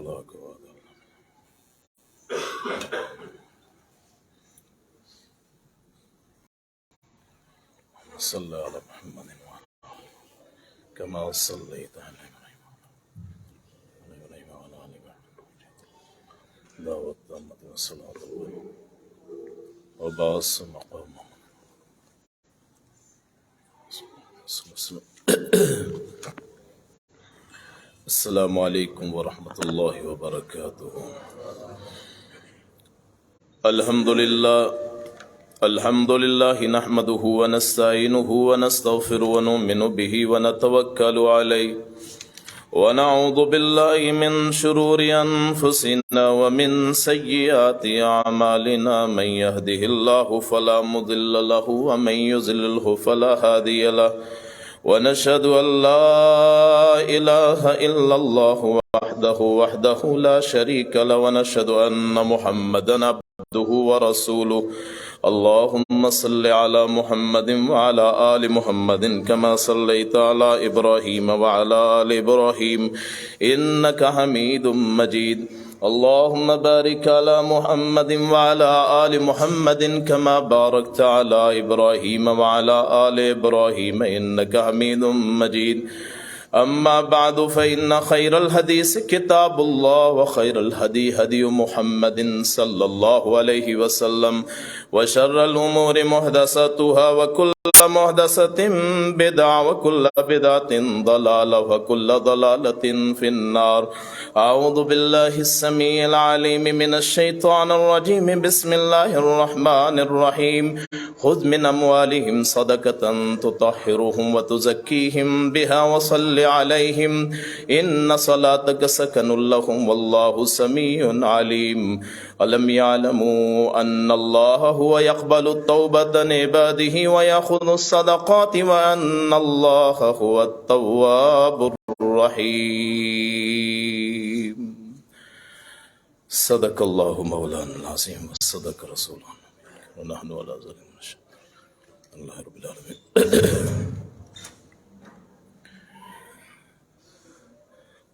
صلاك وعلى صل على محمد كما صليت على إبراهيم وعلى آل إبراهيم دعوة تامة والصلاة وبعث مقام السلام علیکم ورحمۃ اللہ وبرکاتہ۔ الحمد للہ نحمده ونستعینه ونستغفره ونؤمن به ونتوکل علیہ ونعوذ باللہ من شرور انفسنا ومن سیئات اعمالنا من يهده الله فلا مضل له ومن يضلل فلا هادی له ونشهد أن لا إله إلا الله وحده لا شريك له ونشهد أن محمدا عبده ورسوله اللهم صل على محمد وعلى آل محمد كما صليت على إبراهيم وعلى آل إبراهيم إنك حميد مجيد اللهم بارك على محمد وعلى آل محمد كما باركت على إبراهيم وعلى آل إبراهيم إنك حميد مجيد أما بعد فإن خير الحديث كتاب الله وخير الهدي هدي محمد صلى الله عليه وسلم وشر الأمور محدثاتها وكل محدثة بدعة وكل بدعة ضلالة وكل ضلالة في النار أعوذ بالله السميع العليم من الشيطان الرجيم بسم الله الرحمن الرحيم خذ من أموالهم صدقة تطهرهم وتزكيهم بها وصل عليهم إن صلاتك سكن لهم والله سميع عليم ألم يعلموا أن الله هو يقبل التوبة عن عباده ويأخذ الصدقات وأن الله هو التواب الرحيم صدق الله مولانا العظيم وصدق رسوله ونحن على ذلك نشهد الله رب العالمين۔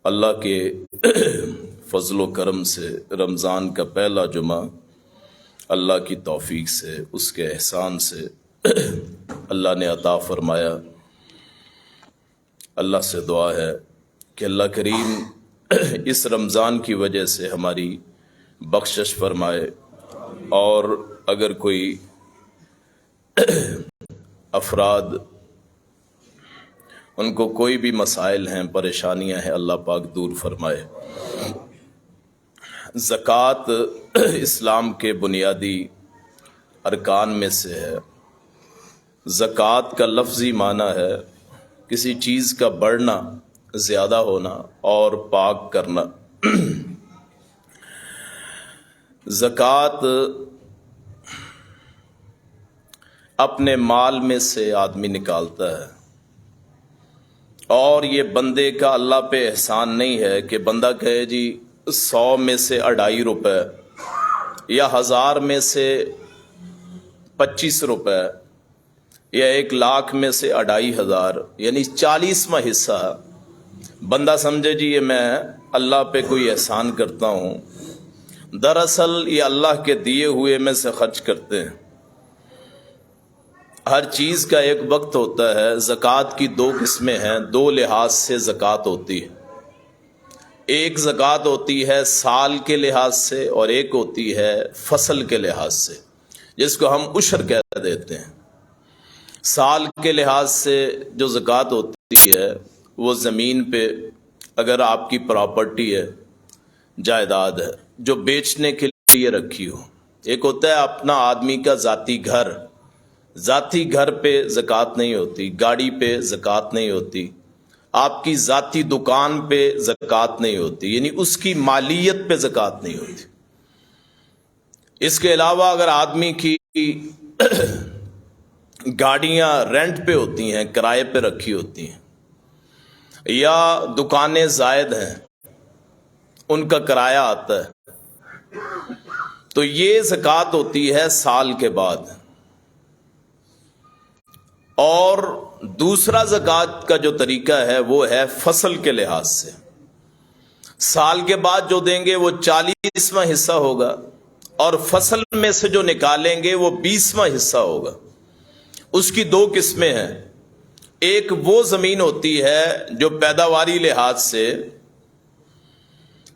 اللہ کے فضل و کرم سے رمضان کا پہلا جمعہ اللہ کی توفیق سے، اس کے احسان سے اللہ نے عطا فرمایا۔ اللہ سے دعا ہے کہ اللہ کریم اس رمضان کی وجہ سے ہماری بخشش فرمائے، اور اگر کوئی افراد ان کو کوئی بھی مسائل ہیں، پریشانیاں ہیں، اللہ پاک دور فرمائے۔ زکوٰۃ اسلام کے بنیادی ارکان میں سے ہے۔ زکوٰۃ کا لفظی معنی ہے کسی چیز کا بڑھنا، زیادہ ہونا اور پاک کرنا۔ زکوٰۃ اپنے مال میں سے آدمی نکالتا ہے، اور یہ بندے کا اللہ پہ احسان نہیں ہے کہ بندہ کہے جی 100 میں سے 2.5 روپے یا 1000 میں سے 25 روپے یا 1,00,000 میں سے 2,500، یعنی 40واں حصہ بندہ سمجھے جی یہ میں اللہ پہ کوئی احسان کرتا ہوں۔ دراصل یہ اللہ کے دیے ہوئے میں سے خرچ کرتے ہیں۔ ہر چیز کا ایک وقت ہوتا ہے۔ زکوٰۃ کی 2 قسمیں ہیں، 2 لحاظ سے زکوٰۃ ہوتی ہے۔ ایک زکوٰۃ ہوتی ہے سال کے لحاظ سے، اور ایک ہوتی ہے فصل کے لحاظ سے، جس کو ہم عشر کہہ دیتے ہیں۔ سال کے لحاظ سے جو زکوٰۃ ہوتی ہے وہ زمین پہ اگر آپ کی پراپرٹی ہے، جائیداد ہے جو بیچنے کے لیے رکھی ہو۔ ایک ہوتا ہے اپنا آدمی کا ذاتی گھر، ذاتی گھر پہ زکوٰۃ نہیں ہوتی، گاڑی پہ زکوٰۃ نہیں ہوتی، آپ کی ذاتی دکان پہ زکوٰۃ نہیں ہوتی، یعنی اس کی مالیت پہ زکوٰۃ نہیں ہوتی۔ اس کے علاوہ اگر آدمی کی گاڑیاں رینٹ پہ ہوتی ہیں، کرائے پہ رکھی ہوتی ہیں، یا دکانیں زائد ہیں، ان کا کرایہ آتا ہے، تو یہ زکوٰۃ ہوتی ہے سال کے بعد۔ اور دوسرا زکوٰۃ کا جو طریقہ ہے وہ ہے فصل کے لحاظ سے۔ سال کے بعد جو دیں گے وہ 40واں حصہ ہوگا، اور فصل میں سے جو نکالیں گے وہ 20واں حصہ ہوگا۔ اس کی دو قسمیں ہیں، ایک وہ زمین ہوتی ہے جو پیداواری لحاظ سے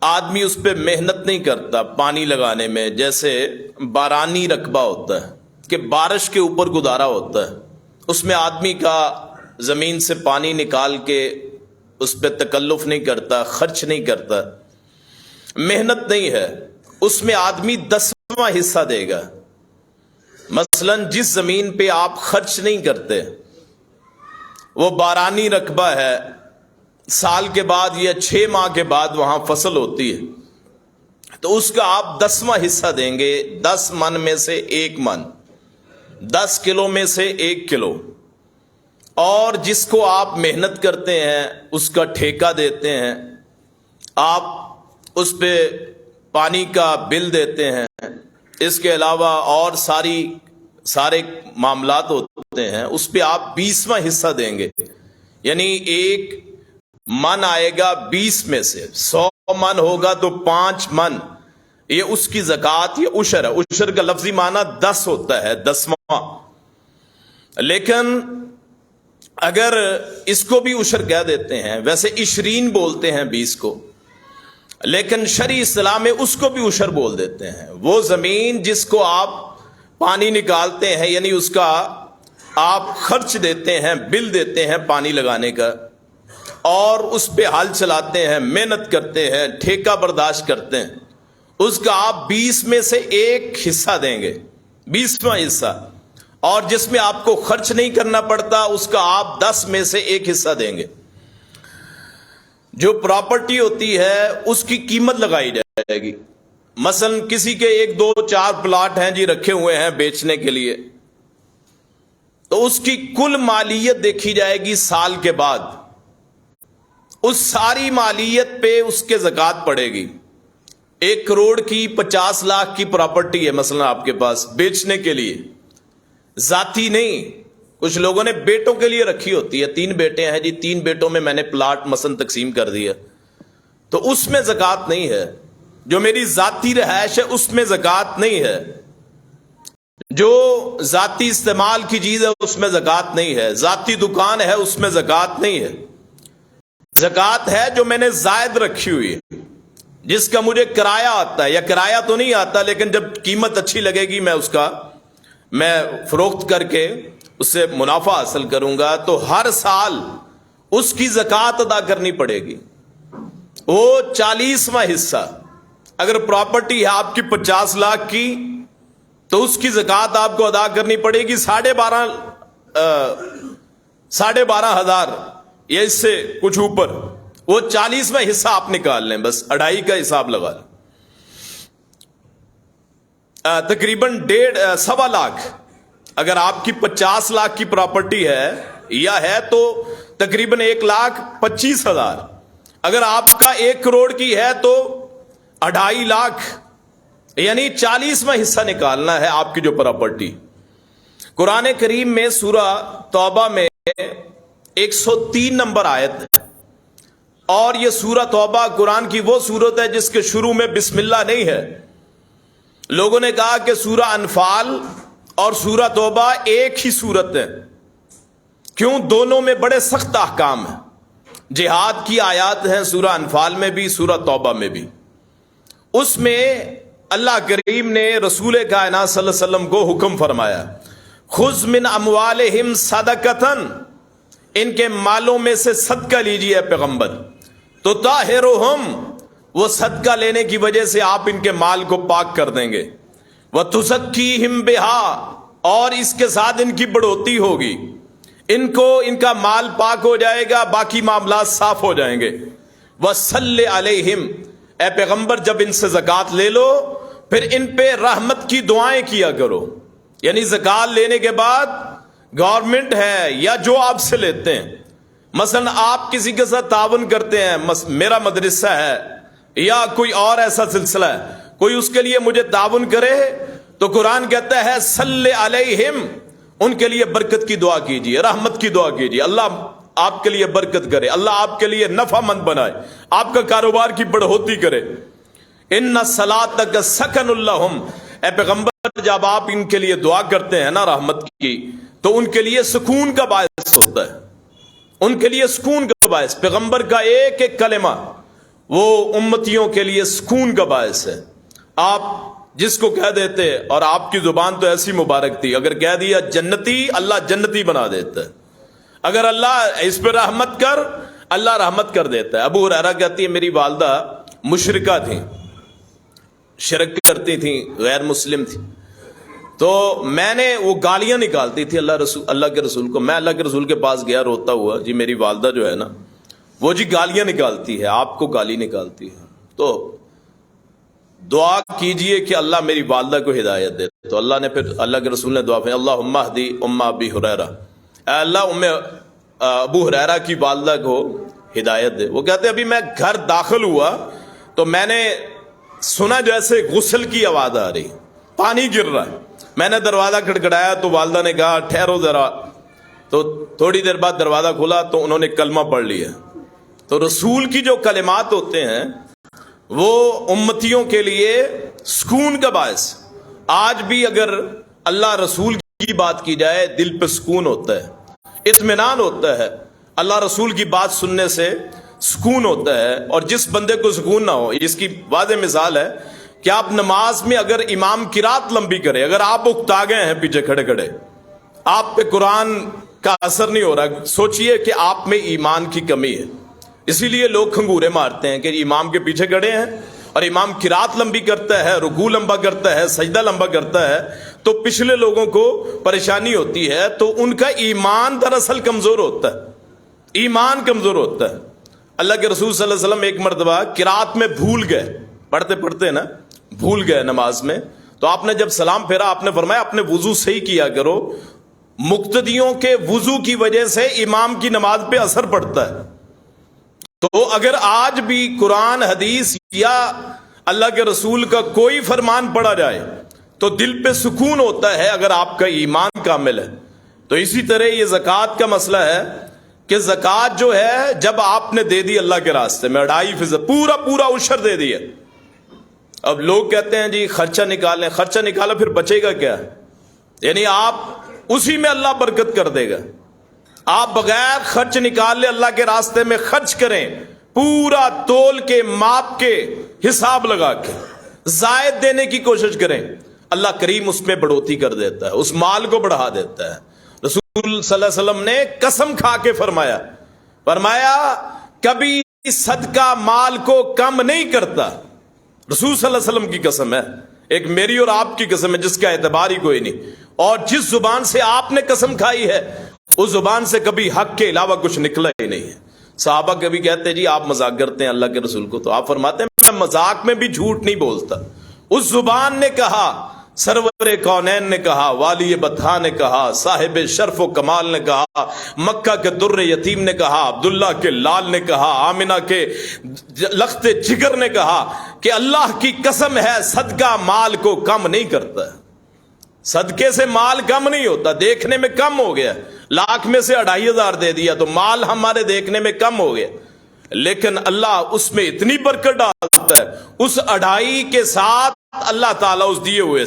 آدمی اس پہ محنت نہیں کرتا پانی لگانے میں، جیسے بارانی رقبہ ہوتا ہے کہ بارش کے اوپر گزارا ہوتا ہے، اس میں آدمی کا زمین سے پانی نکال کے اس پہ تکلف نہیں کرتا، خرچ نہیں کرتا، محنت نہیں ہے، اس میں آدمی 10واں حصہ دے گا۔ مثلا جس زمین پہ آپ خرچ نہیں کرتے وہ بارانی رقبہ ہے، سال کے بعد یا 6 ماہ کے بعد وہاں فصل ہوتی ہے، تو اس کا آپ 10واں حصہ دیں گے، 10 من میں سے 1 من، 10 کلو میں سے 1 کلو۔ اور جس کو آپ محنت کرتے ہیں اس کا ٹھیکہ دیتے ہیں، آپ اس پہ پانی کا بل دیتے ہیں، اس کے علاوہ اور سارے معاملات ہوتے ہیں، اس پہ آپ 20واں حصہ دیں گے، یعنی 1 من آئے گا 20 میں سے، 100 من ہوگا تو 5 من، یہ اس کی زکوٰۃ یا عشر ہے۔ عشر کا لفظی معنی 10 ہوتا ہے، 10واں۔ لیکن اگر اس کو بھی عشر کہہ دیتے ہیں، ویسے 20 بولتے ہیں 20 کو، لیکن شرعی اصطلاح میں اس کو بھی عشر بول دیتے ہیں۔ وہ زمین جس کو آپ پانی نکالتے ہیں، یعنی اس کا آپ خرچ دیتے ہیں، بل دیتے ہیں پانی لگانے کا، اور اس پہ ہل چلاتے ہیں، محنت کرتے ہیں، ٹھیکہ برداشت کرتے ہیں، اس کا آپ 20 میں سے 1 حصہ دیں گے، 20واں حصہ۔ اور جس میں آپ کو خرچ نہیں کرنا پڑتا اس کا آپ 10 میں سے 1 حصہ دیں گے۔ جو پراپرٹی ہوتی ہے اس کی قیمت لگائی جائے گی، مثلا کسی کے 1 2 4 پلاٹ ہیں جی رکھے ہوئے ہیں بیچنے کے لیے، تو اس کی کل مالیت دیکھی جائے گی سال کے بعد، اس ساری مالیت پہ اس کے زکوٰۃ پڑے گی۔ 1 کروڑ کی 50 لاکھ کی پراپرٹی ہے مثلا آپ کے پاس بیچنے کے لیے، ذاتی نہیں، کچھ لوگوں نے بیٹوں کے لیے رکھی ہوتی ہے، 3 بیٹے ہیں جی، 3 بیٹوں میں نے پلاٹ مثلا تقسیم کر دیا، تو اس میں زکوٰۃ نہیں ہے۔ جو میری ذاتی رہائش ہے اس میں زکوٰۃ نہیں ہے، جو ذاتی استعمال کی چیز ہے اس میں زکوٰۃ نہیں ہے، ذاتی دکان ہے اس میں زکوٰۃ نہیں ہے۔ زکوٰۃ ہے جو میں نے زائد رکھی ہوئی ہے، جس کا مجھے کرایہ آتا ہے، یا کرایہ تو نہیں آتا لیکن جب قیمت اچھی لگے گی میں فروخت کر کے اس سے منافع حاصل کروں گا، تو ہر سال اس کی زکوٰۃ ادا کرنی پڑے گی۔ وہ 40واں حصہ، اگر پراپرٹی ہے آپ کی 50 لاکھ کی تو اس کی زکوٰۃ آپ کو ادا کرنی پڑے گی 12,500 یا اس سے کچھ اوپر، وہ 40واں حصہ آپ نکال لیں، بس 2.5 کا حساب لگا لیں، تقریباً 1.5 لاکھ۔ اگر آپ کی 50 لاکھ کی پراپرٹی ہے یا ہے تو تقریباً 1,25,000۔ اگر آپ کا 1 کروڑ کی ہے تو 2.5 لاکھ، یعنی 40واں حصہ نکالنا ہے آپ کی جو پراپرٹی۔ قرآن کریم میں سورہ توبہ میں 103 نمبر آیت ہے، اور یہ سورہ توبہ قرآن کی وہ سورت ہے جس کے شروع میں بسم اللہ نہیں ہے۔ لوگوں نے کہا کہ سورہ انفال اور سورہ توبہ ایک ہی سورت ہے، کیوں؟ دونوں میں بڑے سخت احکام ہیں، جہاد کی آیات ہیں سورہ انفال میں بھی سورہ توبہ میں بھی۔ اس میں اللہ کریم نے رسول کائنات صلی اللہ علیہ وسلم کو حکم فرمایا، خذ من اموالہم صدقۃ، ان کے مالوں میں سے صدقہ لیجیے پیغمبر، تو طاہرہم، وہ صدقہ لینے کی وجہ سے آپ ان کے مال کو پاک کر دیں گے، وَتُزَكِّيهِمْ بِهَا، اور اس کے ساتھ ان کی بڑھوتی ہوگی، ان کا مال پاک ہو جائے گا، باقی معاملات صاف ہو جائیں گے۔ وَصَلِّ عَلَيْهِمْ، اے پیغمبر جب ان سے زکوٰۃ لے لو پھر ان پہ رحمت کی دعائیں کیا کرو، یعنی زکوٰۃ لینے کے بعد گورنمنٹ ہے یا جو آپ سے لیتے ہیں، مثلا آپ کسی کے ساتھ تعاون کرتے ہیں، میرا مدرسہ ہے یا کوئی اور ایسا سلسلہ ہے، کوئی اس کے لیے مجھے تعاون کرے تو قرآن کہتا ہے صلی علیہم، ان کے لیے برکت کی دعا کیجیے، رحمت کی دعا کیجیے، اللہ آپ کے لیے برکت کرے، اللہ آپ کے لیے نفع مند بنائے، آپ کا کاروبار کی بڑھوتی کرے۔ ان صلاتک سکن لہم، اے پیغمبر جب آپ ان کے لیے دعا کرتے ہیں نا رحمت کی، تو ان کے لیے سکون کا باعث ہوتا ہے، ان کے لیے سکون کا باعث۔ پیغمبر کا ایک ایک کلمہ وہ امتیوں کے لیے سکون کا باعث ہے۔ آپ جس کو کہہ دیتے، اور آپ کی زبان تو ایسی مبارک تھی، اگر کہہ دیا جنتی، اللہ جنتی بنا دیتا ہے۔ اگر اللہ اس پہ رحمت کر، اللہ رحمت کر دیتا ہے۔ ابو ہریرہ کہتی ہے میری والدہ مشرکہ تھیں، شرک کرتی تھیں، غیر مسلم تھی، تو میں نے وہ گالیاں نکالتی تھی اللہ کے رسول کو۔ میں اللہ کے رسول کے پاس گیا روتا ہوا، جی میری والدہ جو ہے نا وہ جی گالیاں نکالتی ہے، آپ کو گالی نکالتی ہے، تو دعا کیجئے کہ اللہ میری والدہ کو ہدایت دے۔ تو اللہ نے پھر اللہ کے رسول نے دعا فرمائی اللہم اہدی ام ابی ہریرہ، اے اللہ ابو ہریرہ کی والدہ کو ہدایت دے۔ وہ کہتے ابھی میں گھر داخل ہوا تو میں نے سنا جیسے غسل کی آواز آ رہی، پانی گر رہا ہے۔ میں نے دروازہ کھٹکھٹایا تو والدہ نے کہا ٹھہرو ذرا، تو تھوڑی دیر بعد دروازہ کھلا تو انہوں نے کلمہ پڑھ لیا۔ تو رسول کی جو کلمات ہوتے ہیں وہ امتیوں کے لیے سکون کا باعث۔ آج بھی اگر اللہ رسول کی بات کی جائے دل پہ سکون ہوتا ہے، اطمینان ہوتا ہے، اللہ رسول کی بات سننے سے سکون ہوتا ہے۔ اور جس بندے کو سکون نہ ہو، اس کی واضح مثال ہے کہ آپ نماز میں اگر امام قرات لمبی کرے، اگر آپ اکتا گئے ہیں پیچھے کھڑے کھڑے، آپ پہ قرآن کا اثر نہیں ہو رہا، سوچئے کہ آپ میں ایمان کی کمی ہے۔ اسی لیے لوگ کھنگورے مارتے ہیں کہ امام کے پیچھے کھڑے ہیں اور امام قرات لمبی کرتا ہے، رکوع لمبا کرتا ہے، سجدہ لمبا کرتا ہے، تو پچھلے لوگوں کو پریشانی ہوتی ہے، تو ان کا ایمان دراصل کمزور ہوتا ہے، ایمان کمزور ہوتا ہے۔ اللہ کے رسول صلی اللہ علیہ وسلم ایک مرتبہ قرات میں بھول گئے، پڑھتے پڑھتے نا بھول گئے نماز میں، تو آپ نے جب سلام پھیرا آپ نے فرمایا اپنے وضو صحیح کیا کرو، مقتدیوں کے وضو کی وجہ سے امام کی نماز پہ اثر پڑتا ہے۔ تو اگر آج بھی قرآن حدیث یا اللہ کے رسول کا کوئی فرمان پڑھا جائے تو دل پہ سکون ہوتا ہے اگر آپ کا ایمان کامل ہے۔ تو اسی طرح یہ زکوٰۃ کا مسئلہ ہے کہ زکوٰۃ جو ہے جب آپ نے دے دی اللہ کے راستے میں 2.5% پورا عشر دے دیا، اب لوگ کہتے ہیں جی خرچہ نکالیں، خرچہ نکالا پھر بچے گا کیا؟ یعنی آپ اسی میں اللہ برکت کر دے گا۔ آپ بغیر خرچ نکال لے اللہ کے راستے میں خرچ کریں، پورا تول کے ماپ کے حساب لگا کے زائد دینے کی کوشش کریں، اللہ کریم اس میں بڑھوتی کر دیتا ہے، اس مال کو بڑھا دیتا ہے۔ رسول صلی اللہ علیہ وسلم نے قسم کھا کے فرمایا کبھی صدقہ مال کو کم نہیں کرتا۔ رسول صلی اللہ علیہ وسلم کی قسم ہے، ایک میری اور آپ کی قسم ہے جس کا اعتبار ہی کوئی نہیں، اور جس زبان سے آپ نے قسم کھائی ہے اس زبان سے کبھی حق کے علاوہ کچھ نکلا ہی نہیں ہے۔ صحابہ کبھی کہتے ہیں جی آپ مذاق کرتے ہیں اللہ کے رسول کو، تو آپ فرماتے ہیں میں مذاق میں بھی جھوٹ نہیں بولتا۔ اس زبان نے کہا، سرور کونین نے کہا، والی بطحا نے کہا، صاحب شرف و کمال نے کہا، مکہ کے در یتیم نے کہا، عبداللہ کے لال نے کہا، آمنہ کے لخت جگر نے کہا کہ اللہ کی قسم ہے صدقہ مال کو کم نہیں کرتا۔ صدقے سے مال کم نہیں ہوتا، دیکھنے میں کم ہو گیا، لاکھ میں سے 2,500 دے دیا تو مال ہمارے دیکھنے میں کم ہو گیا، لیکن اللہ اس میں اتنی برکت ڈالتا ہے، اس 2.5 کے ساتھ اللہ تعالیٰ اس دیے ہوئے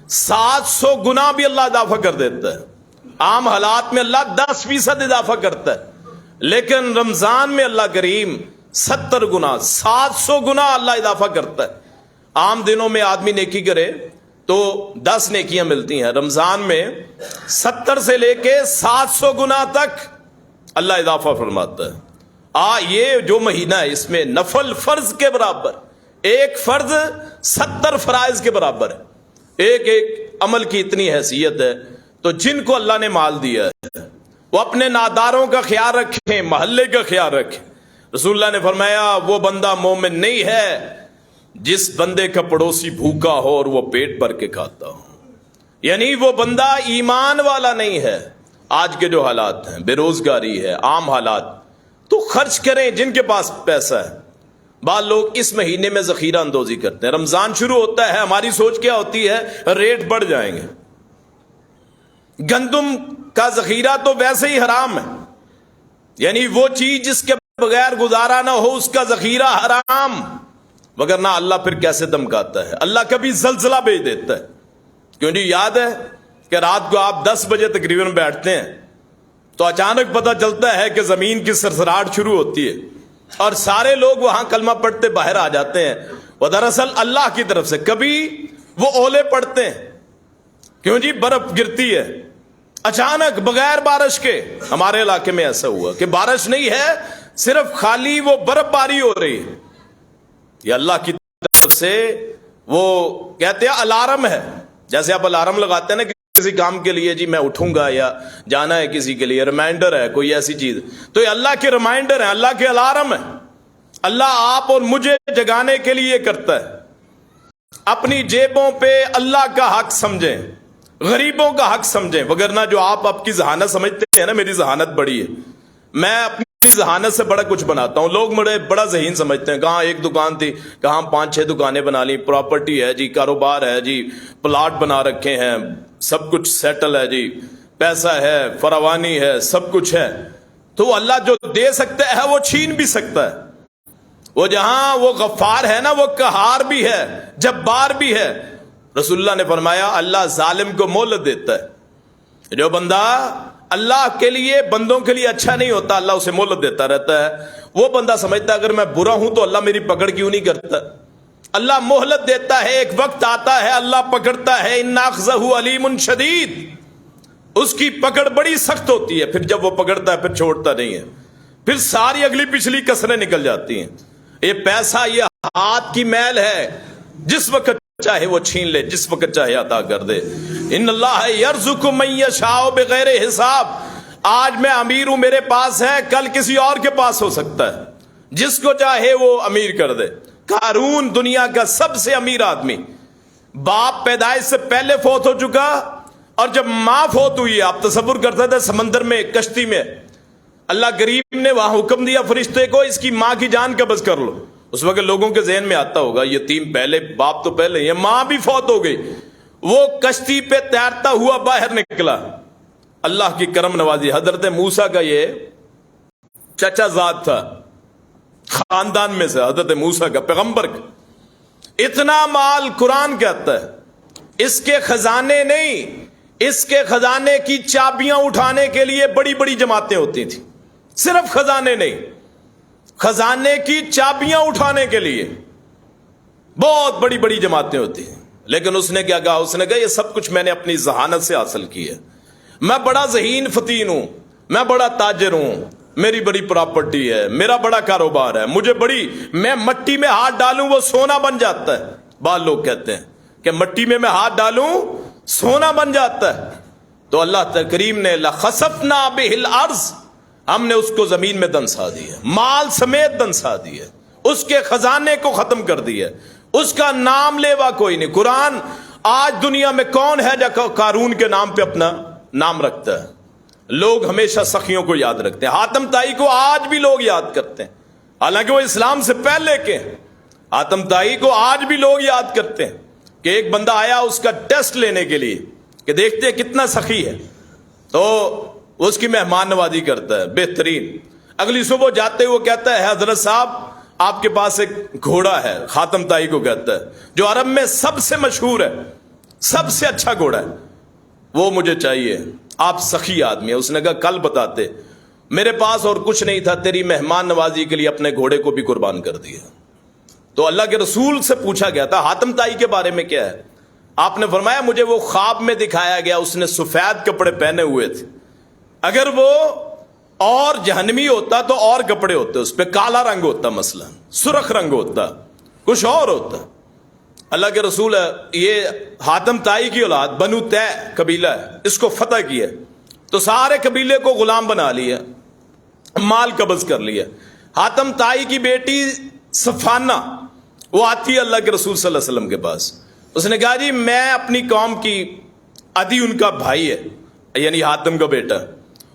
700 گنا بھی اللہ اضافہ کر دیتا ہے۔ عام حالات میں اللہ 10% اضافہ کرتا ہے، لیکن رمضان میں اللہ کریم 70 گنا 700 گنا اللہ اضافہ کرتا ہے۔ عام دنوں میں آدمی نیکی کرے تو 10 نیکیاں ملتی ہیں، رمضان میں 70 سے لے کے 700 گنا تک اللہ اضافہ فرماتا ہے۔ یہ جو مہینہ ہے اس میں نفل فرض کے برابر، ایک فرض 70 فرائض کے برابر ہے، ایک ایک عمل کی اتنی حیثیت ہے۔ تو جن کو اللہ نے مال دیا ہے وہ اپنے ناداروں کا خیال رکھیں، محلے کا خیال رکھیں۔ رسول اللہ نے فرمایا وہ بندہ مومن نہیں ہے جس بندے کا پڑوسی بھوکا ہو اور وہ پیٹ بھر کے کھاتا ہو، یعنی وہ بندہ ایمان والا نہیں ہے۔ آج کے جو حالات ہیں، بے روزگاری ہے، عام حالات، تو خرچ کریں جن کے پاس پیسہ ہے۔ بعض لوگ اس مہینے میں ذخیرہ اندوزی کرتے ہیں، رمضان شروع ہوتا ہے ہماری سوچ کیا ہوتی ہے ریٹ بڑھ جائیں گے۔ گندم کا ذخیرہ تو ویسے ہی حرام ہے، یعنی وہ چیز جس کے بغیر گزارا نہ ہو اس کا ذخیرہ حرام، وگرنہ اللہ پھر کیسے دمکاتا ہے؟ اللہ کبھی زلزلہ بھیج دیتا ہے. کیوں جی یاد ہے کہ رات کو آپ 10 بجے تقریباً بیٹھتے ہیں تو اچانک پتہ چلتا ہے کہ زمین کی سرسراہٹ شروع ہوتی ہے اور سارے لوگ وہاں کلمہ پڑھتے باہر آ جاتے ہیں. وہ دراصل اللہ کی طرف سے کبھی وہ اولے پڑتے ہیں. کیوں جی برف گرتی ہے اچانک بغیر بارش کے. ہمارے علاقے میں ایسا ہوا کہ بارش نہیں ہے، صرف خالی وہ برف باری ہو رہی ہے. یہ اللہ کی طرف سے وہ کہتے ہیں الارم ہے. جیسے آپ الارم لگاتے ہیں نا کسی کام کے لیے، جی میں اٹھوں گا یا جانا ہے کسی کے لیے، ریمائنڈر ہے کوئی ایسی چیز، تو یہ اللہ کے ریمائنڈر ہیں، اللہ کے الارم ہے. اللہ آپ اور مجھے جگانے کے لیے کرتا ہے. اپنی جیبوں پہ اللہ کا حق سمجھیں، غریبوں کا حق سمجھیں، وگرنہ جو آپ کی ذہانت سمجھتے ہیں نا، میری ذہانت بڑی ہے، میں اپنی ذہانت سے بڑا کچھ بناتا ہوں. لوگ مجھے بڑا ذہین سمجھتے ہیں، کہاں ایک دکان تھی، کہاں 5-6 دکانیں بنا لی، پراپرٹی ہے جی، کاروبار ہے جی، پلاٹ بنا رکھے ہیں، سب کچھ سیٹل ہے جی، پیسہ ہے، فراوانی ہے، سب کچھ ہے. تو اللہ جو دے سکتا ہے وہ چھین بھی سکتا ہے. وہ جہاں وہ غفار ہے نا، وہ قہار بھی ہے، جبار بھی ہے. رسول اللہ نے فرمایا اللہ ظالم کو مہلت دیتا ہے. جو بندہ اللہ کے لیے بندوں کے لیے اچھا نہیں ہوتا، اللہ اسے مہلت دیتا رہتا ہے. وہ بندہ سمجھتا ہے اگر میں برا ہوں تو اللہ میری پکڑ کیوں نہیں کرتا. اللہ مہلت دیتا ہے، ایک وقت آتا ہے اللہ پکڑتا ہے. ان اخذہ علیم شدید، اس کی پکڑ بڑی سخت ہوتی ہے. پھر جب وہ پکڑتا ہے پھر چھوڑتا نہیں ہے، پھر ساری اگلی پچھلی کسریں نکل جاتی ہیں. یہ پیسہ یہ ہاتھ کی میل ہے، جس وقت چاہے وہ چھین لے، جس وقت چاہے عطا کر دے. ان اللہ یرزق من یشاء بغیر حساب. آج میں امیر ہوں، میرے پاس ہے، کل کسی اور کے پاس ہو سکتا ہے، جس کو چاہے وہ امیر کر دے. قارون دنیا کا سب سے امیر آدمی، باپ پیدائش سے پہلے فوت ہو چکا، اور جب ماں فوت ہوئی، آپ تصور کرتے تھے سمندر میں کشتی میں، اللہ کریم نے وہاں حکم دیا فرشتے کو اس کی ماں کی جان قبض کر لو. اس وقت لوگوں کے ذہن میں آتا ہوگا یتیم پہلے، باپ تو پہلے، یہ ماں بھی فوت ہو گئی. وہ کشتی پہ تیرتا ہوا باہر نکلا. اللہ کی کرم نوازی، حضرت موسیٰ کا یہ چچا زاد تھا، خاندان میں سے حضرت موسیٰ کا، پیغمبر کا. اتنا مال قرآن کہتا ہے اس کے خزانے نہیں، اس کے خزانے کی چابیاں اٹھانے کے لیے بڑی بڑی جماعتیں ہوتی تھیں. صرف خزانے نہیں، خزانے کی چابیاں اٹھانے کے لیے بہت بڑی بڑی جماعتیں ہوتی ہیں. لیکن اس نے کیا کہا؟ اس نے کہا یہ سب کچھ میں نے اپنی ذہانت سے حاصل کی ہے. میں بڑا ذہین فتین ہوں، میں بڑا تاجر ہوں، میری بڑی پراپرٹی ہے، میرا بڑا کاروبار ہے، مجھے بڑی، میں مٹی میں ہاتھ ڈالوں وہ سونا بن جاتا ہے. بعض لوگ کہتے ہیں کہ مٹی میں ہاتھ ڈالوں سونا بن جاتا ہے. تو اللہ کریم نے لَخَسَفْنَا بِهِ الْأَرْضِ، ہم نے اس کو زمین میں دنسا دیا، مال سمیت دنسا دیا، اس کے خزانے کو ختم کر دیا، اس کا نام لیوا کوئی نہیں. قرآن آج دنیا میں کون ہے جو قارون کے نام پہ اپنا نام رکھتا ہے؟ لوگ ہمیشہ سخیوں کو یاد رکھتے ہیں. حاتم طائی کو آج بھی لوگ یاد کرتے ہیں، حالانکہ وہ اسلام سے پہلے کے. حاتم طائی کو آج بھی لوگ یاد کرتے ہیں کہ ایک بندہ آیا اس کا ٹیسٹ لینے کے لیے کہ دیکھتے ہیں کتنا سخی ہے، تو اس کی مہمان نوازی کرتا ہے بہترین. اگلی صبح جاتے وہ کہتا ہے حضرت صاحب آپ کے پاس ایک گھوڑا ہے، خاتم طائی کو کہتا ہے، جو عرب میں سب سے مشہور ہے، سب سے اچھا گھوڑا ہے، وہ مجھے چاہیے. آپ سخی آدمی ہے. اس نے کہا کل بتاتے. میرے پاس اور کچھ نہیں تھا، تیری مہمان نوازی کے لیے اپنے گھوڑے کو بھی قربان کر دیا. تو اللہ کے رسول سے پوچھا گیا تھا حاتم طائی کے بارے میں کیا ہے؟ آپ نے فرمایا مجھے وہ خواب میں دکھایا گیا، اس نے سفید کپڑے پہنے ہوئے تھے. اگر وہ اور جہنمی ہوتا تو اور کپڑے ہوتے، اس پہ کالا رنگ ہوتا، مثلا سرخ رنگ ہوتا، کچھ اور ہوتا. اللہ کے رسول ہے یہ حاتم طائی کی اولاد بنو تے قبیلہ ہے، اس کو فتح کیا تو سارے قبیلے کو غلام بنا لیا، مال قبض کر لیا. حاتم طائی کی بیٹی صفانہ وہ آتی ہے اللہ کے رسول صلی اللہ علیہ وسلم کے پاس. اس نے کہا جی میں اپنی قوم کی، عدی ان کا بھائی ہے یعنی حاتم کا بیٹا،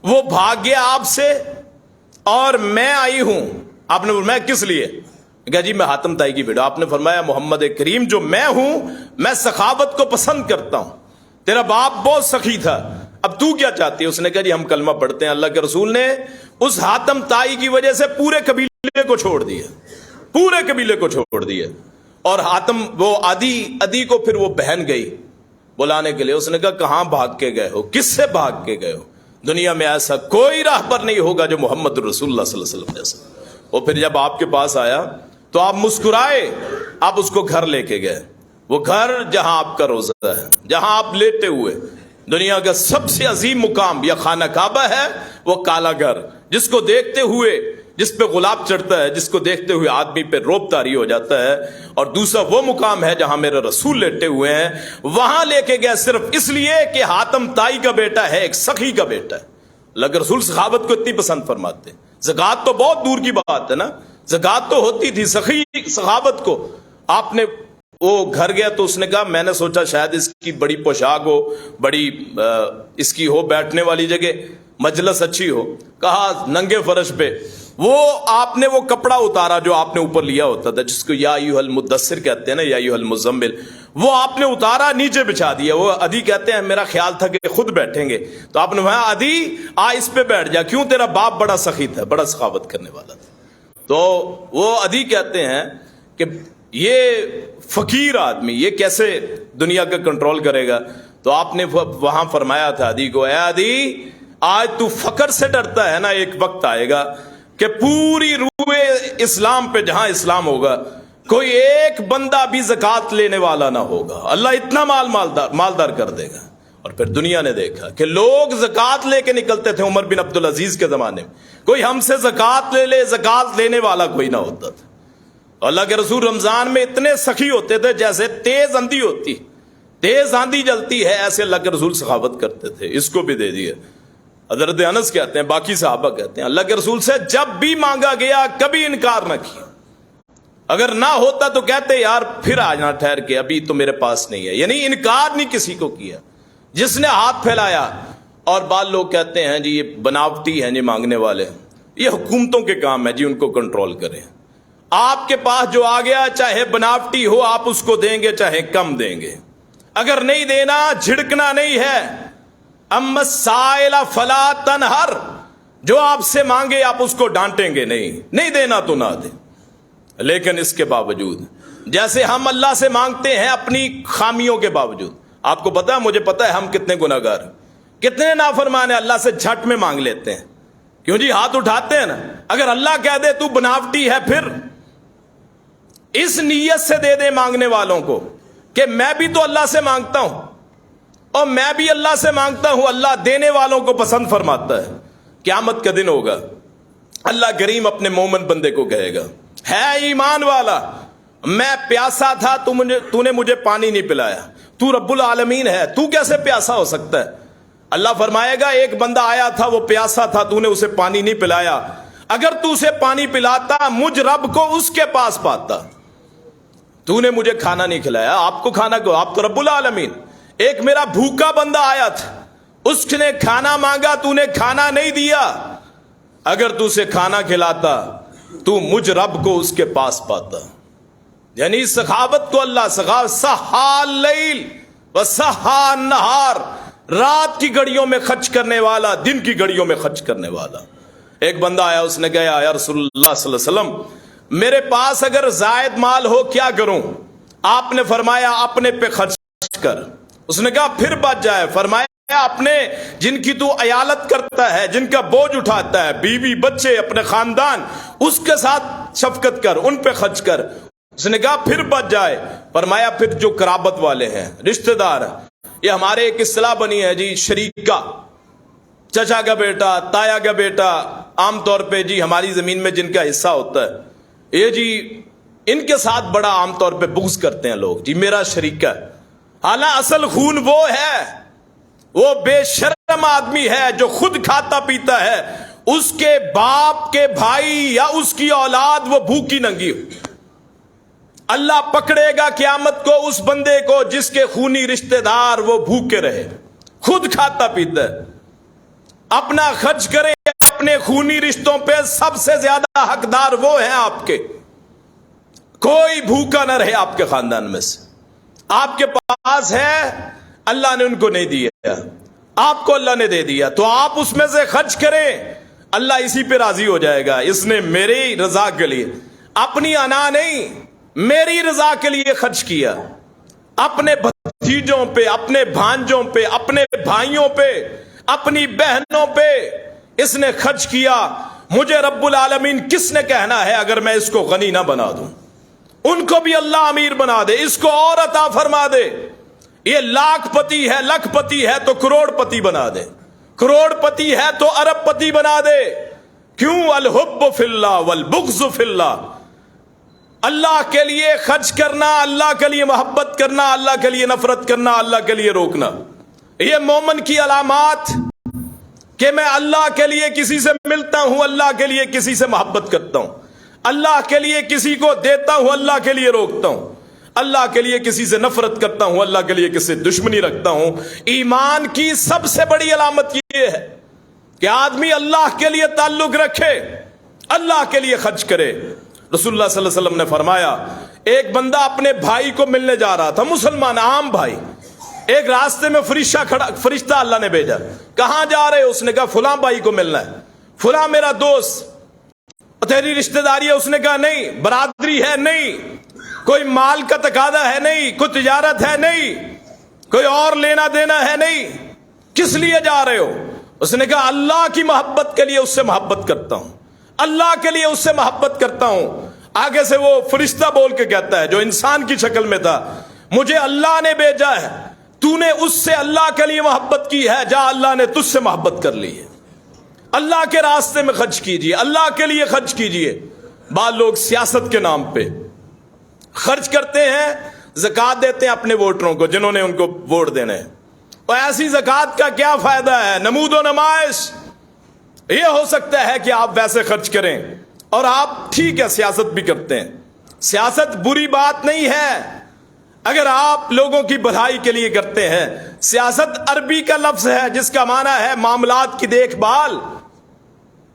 وہ بھاگ گیا آپ سے اور میں آئی ہوں. آپ نے فرمایا کس لیے؟ کہا جی میں حاتم طائی کی بیٹا. آپ نے فرمایا محمد کریم جو میں ہوں، میں سخاوت کو پسند کرتا ہوں. تیرا باپ بہت سخی تھا، اب تو کیا چاہتی ہے؟ اس نے کہا جی ہم کلمہ پڑھتے ہیں۔ اللہ کے رسول نے اس حاتم طائی کی وجہ سے پورے قبیلے کو چھوڑ دیا، پورے قبیلے کو چھوڑ دیا۔ اور حاتم وہ عدی کو پھر وہ بہن گئی بلانے کے لیے، اس نے کہا کہاں بھاگ کے گئے ہو، کس سے بھاگ کے گئے ہو؟ دنیا میں ایسا کوئی راہبر نہیں ہوگا جو محمد رسول اللہ صلی اللہ علیہ وسلم جیسا۔ وہ پھر جب آپ کے پاس آیا تو آپ مسکرائے، آپ اس کو گھر لے کے گئے، وہ گھر جہاں آپ کا روزہ ہے، جہاں آپ لیٹے ہوئے، دنیا کا سب سے عظیم مقام یا خانہ کعبہ ہے، وہ کالا گھر جس کو دیکھتے ہوئے، جس پہ غلاب چڑھتا ہے، جس کو دیکھتے ہوئے آدمی پہ روب طاری ہو جاتا ہے۔ اور دوسرا وہ مقام ہے جہاں میرے رسول لیٹے ہوئے ہیں، وہاں لے کے گئے صرف اس لیے کہ حاتم طائی کا بیٹا ہے، ایک سخی کا بیٹا ہے۔ اللہ کے رسول سخاوت کو اتنی پسند فرماتے ہیں، زکوٰۃ تو بہت دور کی بات ہے نا، زکوٰۃ تو ہوتی تھی، سخی سخاوت کو آپ نے۔ وہ گھر گیا تو اس نے کہا میں نے سوچا شاید اس کی بڑی پوشاک ہو، بڑی اس کی ہو بیٹھنے والی جگہ، مجلس اچھی ہو۔ کہا ننگے فرش پہ وہ آپ نے وہ کپڑا اتارا جو آپ نے اوپر لیا ہوتا تھا، جس کو یا ایھا المدثر کہتے ہیں نا، یا ایھا المزمل، وہ آپ نے اتارا نیچے بچھا دیا۔ وہ عدی کہتے ہیں میرا خیال تھا کہ خود بیٹھیں گے، تو آپ نے کہا عدی آ اس پہ بیٹھ جا، کیوں؟ تیرا باپ بڑا سخی تھا، بڑا سخاوت کرنے والا تھا۔ تو وہ عدی کہتے ہیں کہ یہ فقیر آدمی یہ کیسے دنیا کا کنٹرول کرے گا؟ تو آپ نے وہاں فرمایا تھا عدی کو، اے عدی آج تو فقر سے ڈرتا ہے نا، ایک وقت آئے گا کہ پوری روح اسلام پہ جہاں اسلام ہوگا کوئی ایک بندہ بھی زکوٰۃ لینے والا نہ ہوگا، اللہ اتنا مالدار کر دے گا۔ اور پھر دنیا نے دیکھا کہ لوگ زکوٰۃ لے کے نکلتے تھے، عمر بن عبدالعزیز کے زمانے میں کوئی ہم سے زکوٰۃ لے لے، زکوٰۃ لینے والا کوئی نہ ہوتا تھا۔ اللہ کے رسول رمضان میں اتنے سخی ہوتے تھے جیسے تیز آندھی ہوتی، تیز آندھی جلتی ہے، ایسے اللہ کے رسول سخاوت کرتے تھے۔ اس کو بھی دے دیا۔ حضرت انس کہتے ہیں، باقی صحابہ کہتے ہیں، اللہ کے رسول سے جب بھی مانگا گیا کبھی انکار نہ کیا، اگر نہ ہوتا تو کہتے یار پھر آ جانا ٹھہر کے، ابھی تو میرے پاس نہیں ہے، یعنی انکار نہیں کسی کو کیا۔ جس نے ہاتھ پھیلایا، اور بعض لوگ کہتے ہیں جی یہ بناوٹی ہیں جی مانگنے والے، یہ حکومتوں کے کام ہے جی ان کو کنٹرول کریں۔ آپ کے پاس جو آ گیا چاہے بناوٹی ہو آپ اس کو دیں گے چاہے کم دیں گے، اگر نہیں دینا جھڑکنا نہیں ہے۔ اما السائل فلا تنہر، جو آپ سے مانگے آپ اس کو ڈانٹیں گے نہیں دینا تو نہ دیں۔ لیکن اس کے باوجود جیسے ہم اللہ سے مانگتے ہیں اپنی خامیوں کے باوجود، آپ کو پتا ہے مجھے پتا ہے ہم کتنے گناہ گار ہیں، کتنے نافرمان ہیں، اللہ سے جھٹ میں مانگ لیتے ہیں، کیوں جی ہاتھ اٹھاتے ہیں نا۔ اگر اللہ کہہ دے تو بناوٹی ہے، پھر اس نیت سے دے دے مانگنے والوں کو کہ میں بھی تو اللہ سے مانگتا ہوں اور میں بھی اللہ سے مانگتا ہوں، اللہ دینے والوں کو پسند فرماتا ہے۔ قیامت کا دن ہوگا، اللہ کریم اپنے مومن بندے کو کہے گا، ہے ایمان والا میں پیاسا تھا تو نے مجھے پانی نہیں پلایا، تو رب العالمین ہے، تو کیسے پیاسا ہو سکتا ہے؟ اللہ فرمائے گا ایک بندہ آیا تھا وہ پیاسا تھا، تو نے اسے پانی نہیں پلایا، اگر تو اسے پانی پلاتا مجھ رب کو اس کے پاس پاتا، تو نے مجھے کھانا نہیں کھلایا، آپ کو کھانا کو، آپ تو رب العالمین۔ ایک میرا بھوکا بندہ آیا تھا، اس نے کھانا مانگا، تو نے کھانا نہیں دیا، اگر تو اسے کھانا کھلاتا تو مجھ رب کو اس کے پاس پاتا۔ یعنی سخاوت کو اللہ سحا اللیل و سحا النہار، رات کی گھڑیوں میں خرچ کرنے والا، دن کی گھڑیوں میں خرچ کرنے والا۔ ایک بندہ آیا، اس نے کہا یا رسول اللہ صلی اللہ علیہ وسلم میرے پاس اگر زائد مال ہو کیا کروں؟ آپ نے فرمایا اپنے پہ خرچ کر۔ اس نے کہا پھر بچ جائے، فرمایا اپنے جن کی تو عیالت کرتا ہے، جن کا بوجھ اٹھاتا ہے، بیوی بچے اپنے خاندان، اس کے ساتھ شفقت کر، ان پہ خرچ کر۔ اس نے کہا پھر بچ جائے، فرمایا پھر جو قرابت والے ہیں، رشتہ دار، یہ ہمارے ایک اصطلاح بنی ہے جی شریکہ، چچا کا بیٹا، تایا کا بیٹا، عام طور پہ جی ہماری زمین میں جن کا حصہ ہوتا ہے، یہ جی ان کے ساتھ بڑا عام طور پہ بغض کرتے ہیں لوگ، جی میرا شریکہ ہے، حالانکہ اصل خون وہ ہے، وہ بے شرم آدمی ہے جو خود کھاتا پیتا ہے، اس کے باپ کے بھائی یا اس کی اولاد وہ بھوکی ننگی ہو، اللہ پکڑے گا قیامت کو اس بندے کو جس کے خونی رشتہ دار وہ بھوکے رہے، خود کھاتا پیتا ہے، اپنا خرچ کرے اپنے خونی رشتوں پہ، سب سے زیادہ حقدار وہ ہیں آپ کے، کوئی بھوکا نہ رہے آپ کے خاندان میں سے، آپ کے پاس ہے اللہ نے ان کو نہیں دیا، آپ کو اللہ نے دے دیا تو آپ اس میں سے خرچ کریں، اللہ اسی پہ راضی ہو جائے گا۔ اس نے میری رضا کے لیے، اپنی انا نہیں، میری رضا کے لیے خرچ کیا، اپنے بھتیجوں پہ، اپنے بھانجوں پہ، اپنے بھائیوں پہ، اپنی بہنوں پہ اس نے خرچ کیا۔ مجھے رب العالمین کس نے کہنا ہے اگر میں اس کو غنی نہ بنا دوں؟ ان کو بھی اللہ امیر بنا دے، اس کو اور عطا فرما دے۔ یہ لاکھ پتی ہے، لکھ پتی ہے تو کروڑ پتی بنا دے، کروڑ پتی ہے تو ارب پتی بنا دے۔ کیوں؟ الحب فی اللہ والبغض فی اللہ۔ اللہ کے لیے خرچ کرنا، اللہ کے لیے محبت کرنا، اللہ کے لیے نفرت کرنا، اللہ کے لیے روکنا، یہ مومن کی علامات کہ میں اللہ کے لیے کسی سے ملتا ہوں، اللہ کے لیے کسی سے محبت کرتا ہوں، اللہ کے لیے کسی کو دیتا ہوں، اللہ کے لیے روکتا ہوں، اللہ کے لیے کسی سے نفرت کرتا ہوں، اللہ کے لیے کسی سے دشمنی رکھتا ہوں۔ ایمان کی سب سے بڑی علامت یہ ہے کہ آدمی اللہ کے لیے تعلق رکھے، اللہ کے لیے خرچ کرے۔ رسول اللہ صلی اللہ علیہ وسلم نے فرمایا، ایک بندہ اپنے بھائی کو ملنے جا رہا تھا، مسلمان عام بھائی، ایک راستے میں فرشتہ اللہ نے بھیجا، کہاں جا رہے؟ اس نے کہا فلاں بھائی کو ملنا ہے، فلاں میرا دوست، تیری رشتہ داری ہے؟ اس نے کہا نہیں۔ برادری ہے؟ نہیں۔ کوئی مال کا تقاضا ہے؟ نہیں۔ کوئی تجارت ہے؟ نہیں۔ کوئی اور لینا دینا ہے؟ نہیں۔ کس لیے جا رہے ہو؟ اس نے کہا اللہ کی محبت کے لیے اس سے محبت کرتا ہوں، اللہ کے لیے اس سے محبت کرتا ہوں۔ آگے سے وہ فرشتہ بول کے کہتا ہے جو انسان کی شکل میں تھا، مجھے اللہ نے بھیجا ہے، تو نے اس سے اللہ کے لیے محبت کی ہے، جا اللہ نے تجھ سے محبت کر لی ہے۔ اللہ کے راستے میں خرچ کیجئے، اللہ کے لیے خرچ کیجئے۔ بعض لوگ سیاست کے نام پہ خرچ کرتے ہیں، زکوٰۃ دیتے ہیں اپنے ووٹروں کو جنہوں نے ان کو ووٹ دینے ہیں، اور ایسی زکوٰۃ کا کیا فائدہ ہے؟ نمود و نمائش۔ یہ ہو سکتا ہے کہ آپ ویسے خرچ کریں اور آپ ٹھیک ہے سیاست بھی کرتے ہیں، سیاست بری بات نہیں ہے اگر آپ لوگوں کی بھلائی کے لیے کرتے ہیں۔ سیاست عربی کا لفظ ہے جس کا معنی ہے معاملات کی دیکھ بھال،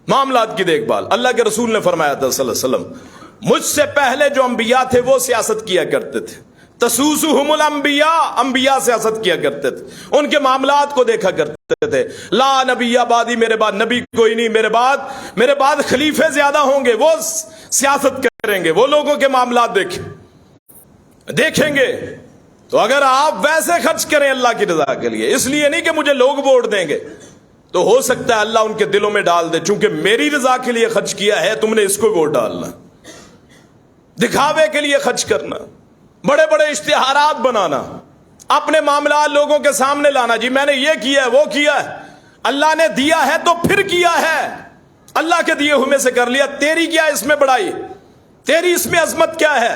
معاملات کی دیکھ بھال۔ اللہ کے رسول نے فرمایا تھا صلی اللہ علیہ وسلم، مجھ سے پہلے جو انبیاء تھے وہ سیاست کیا کرتے تھے، تسوسہم الانبیاء، انبیاء سیاست کیا کرتے تھے، ان کے معاملات کو دیکھا کرتے تھے۔ لا نبی بعدی، میرے بعد نبی کوئی نہیں، میرے بعد خلیفے زیادہ ہوں گے، وہ سیاست کریں گے، وہ لوگوں کے معاملات دیکھیں گے۔ تو اگر آپ ویسے خرچ کریں اللہ کی رضا کے لیے، اس لیے نہیں کہ مجھے لوگ ووٹ دیں گے، تو ہو سکتا ہے اللہ ان کے دلوں میں ڈال دے چونکہ میری رضا کے لیے خرچ کیا ہے، تم نے اس کو ووٹ ڈالنا۔ دکھاوے کے لیے خرچ کرنا، بڑے بڑے اشتہارات بنانا، اپنے معاملات لوگوں کے سامنے لانا، جی میں نے یہ کیا ہے، وہ کیا ہے، اللہ نے دیا ہے تو پھر کیا ہے، اللہ کے دیے ہوئے سے کر لیا، تیری کیا اس میں بڑائی، تیری اس میں عظمت کیا ہے؟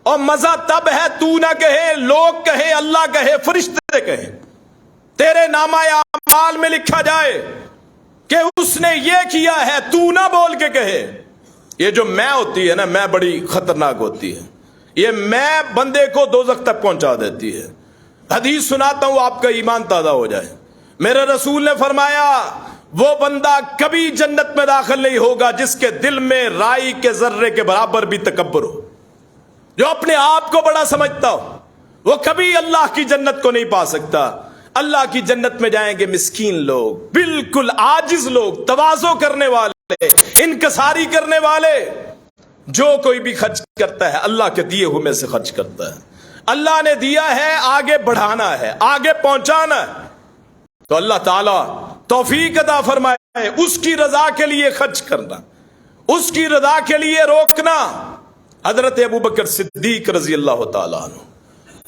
اور مزہ تب ہے تو نہ کہے، لوگ کہیں، اللہ کہے، فرشتے کہیں، تیرے نامہ اعمال میں لکھا جائے کہ اس نے یہ کیا ہے، تو نہ بول کے کہے۔ یہ جو میں ہوتی ہے نا، میں بڑی خطرناک ہوتی ہے، یہ میں بندے کو دوزخ تک پہنچا دیتی ہے۔ حدیث سناتا ہوں آپ کا ایمان تازہ ہو جائے۔ میرے رسول نے فرمایا، وہ بندہ کبھی جنت میں داخل نہیں ہوگا جس کے دل میں رائی کے ذرے کے برابر بھی تکبر ہو، جو اپنے آپ کو بڑا سمجھتا ہو، وہ کبھی اللہ کی جنت کو نہیں پا سکتا۔ اللہ کی جنت میں جائیں گے مسکین لوگ، بالکل عاجز لوگ، تواضع کرنے والے، انکساری کرنے والے۔ جو کوئی بھی خرچ کرتا ہے اللہ کے دیے ہوئے میں سے خرچ کرتا ہے، اللہ نے دیا ہے، آگے بڑھانا ہے، آگے پہنچانا ہے، تو اللہ تعالیٰ توفیق عطا فرمائے۔ اس کی رضا کے لیے خرچ کرنا، اس کی رضا کے لیے روکنا۔ حضرت ابوبکر صدیق رضی اللہ تعالیٰ عنہ،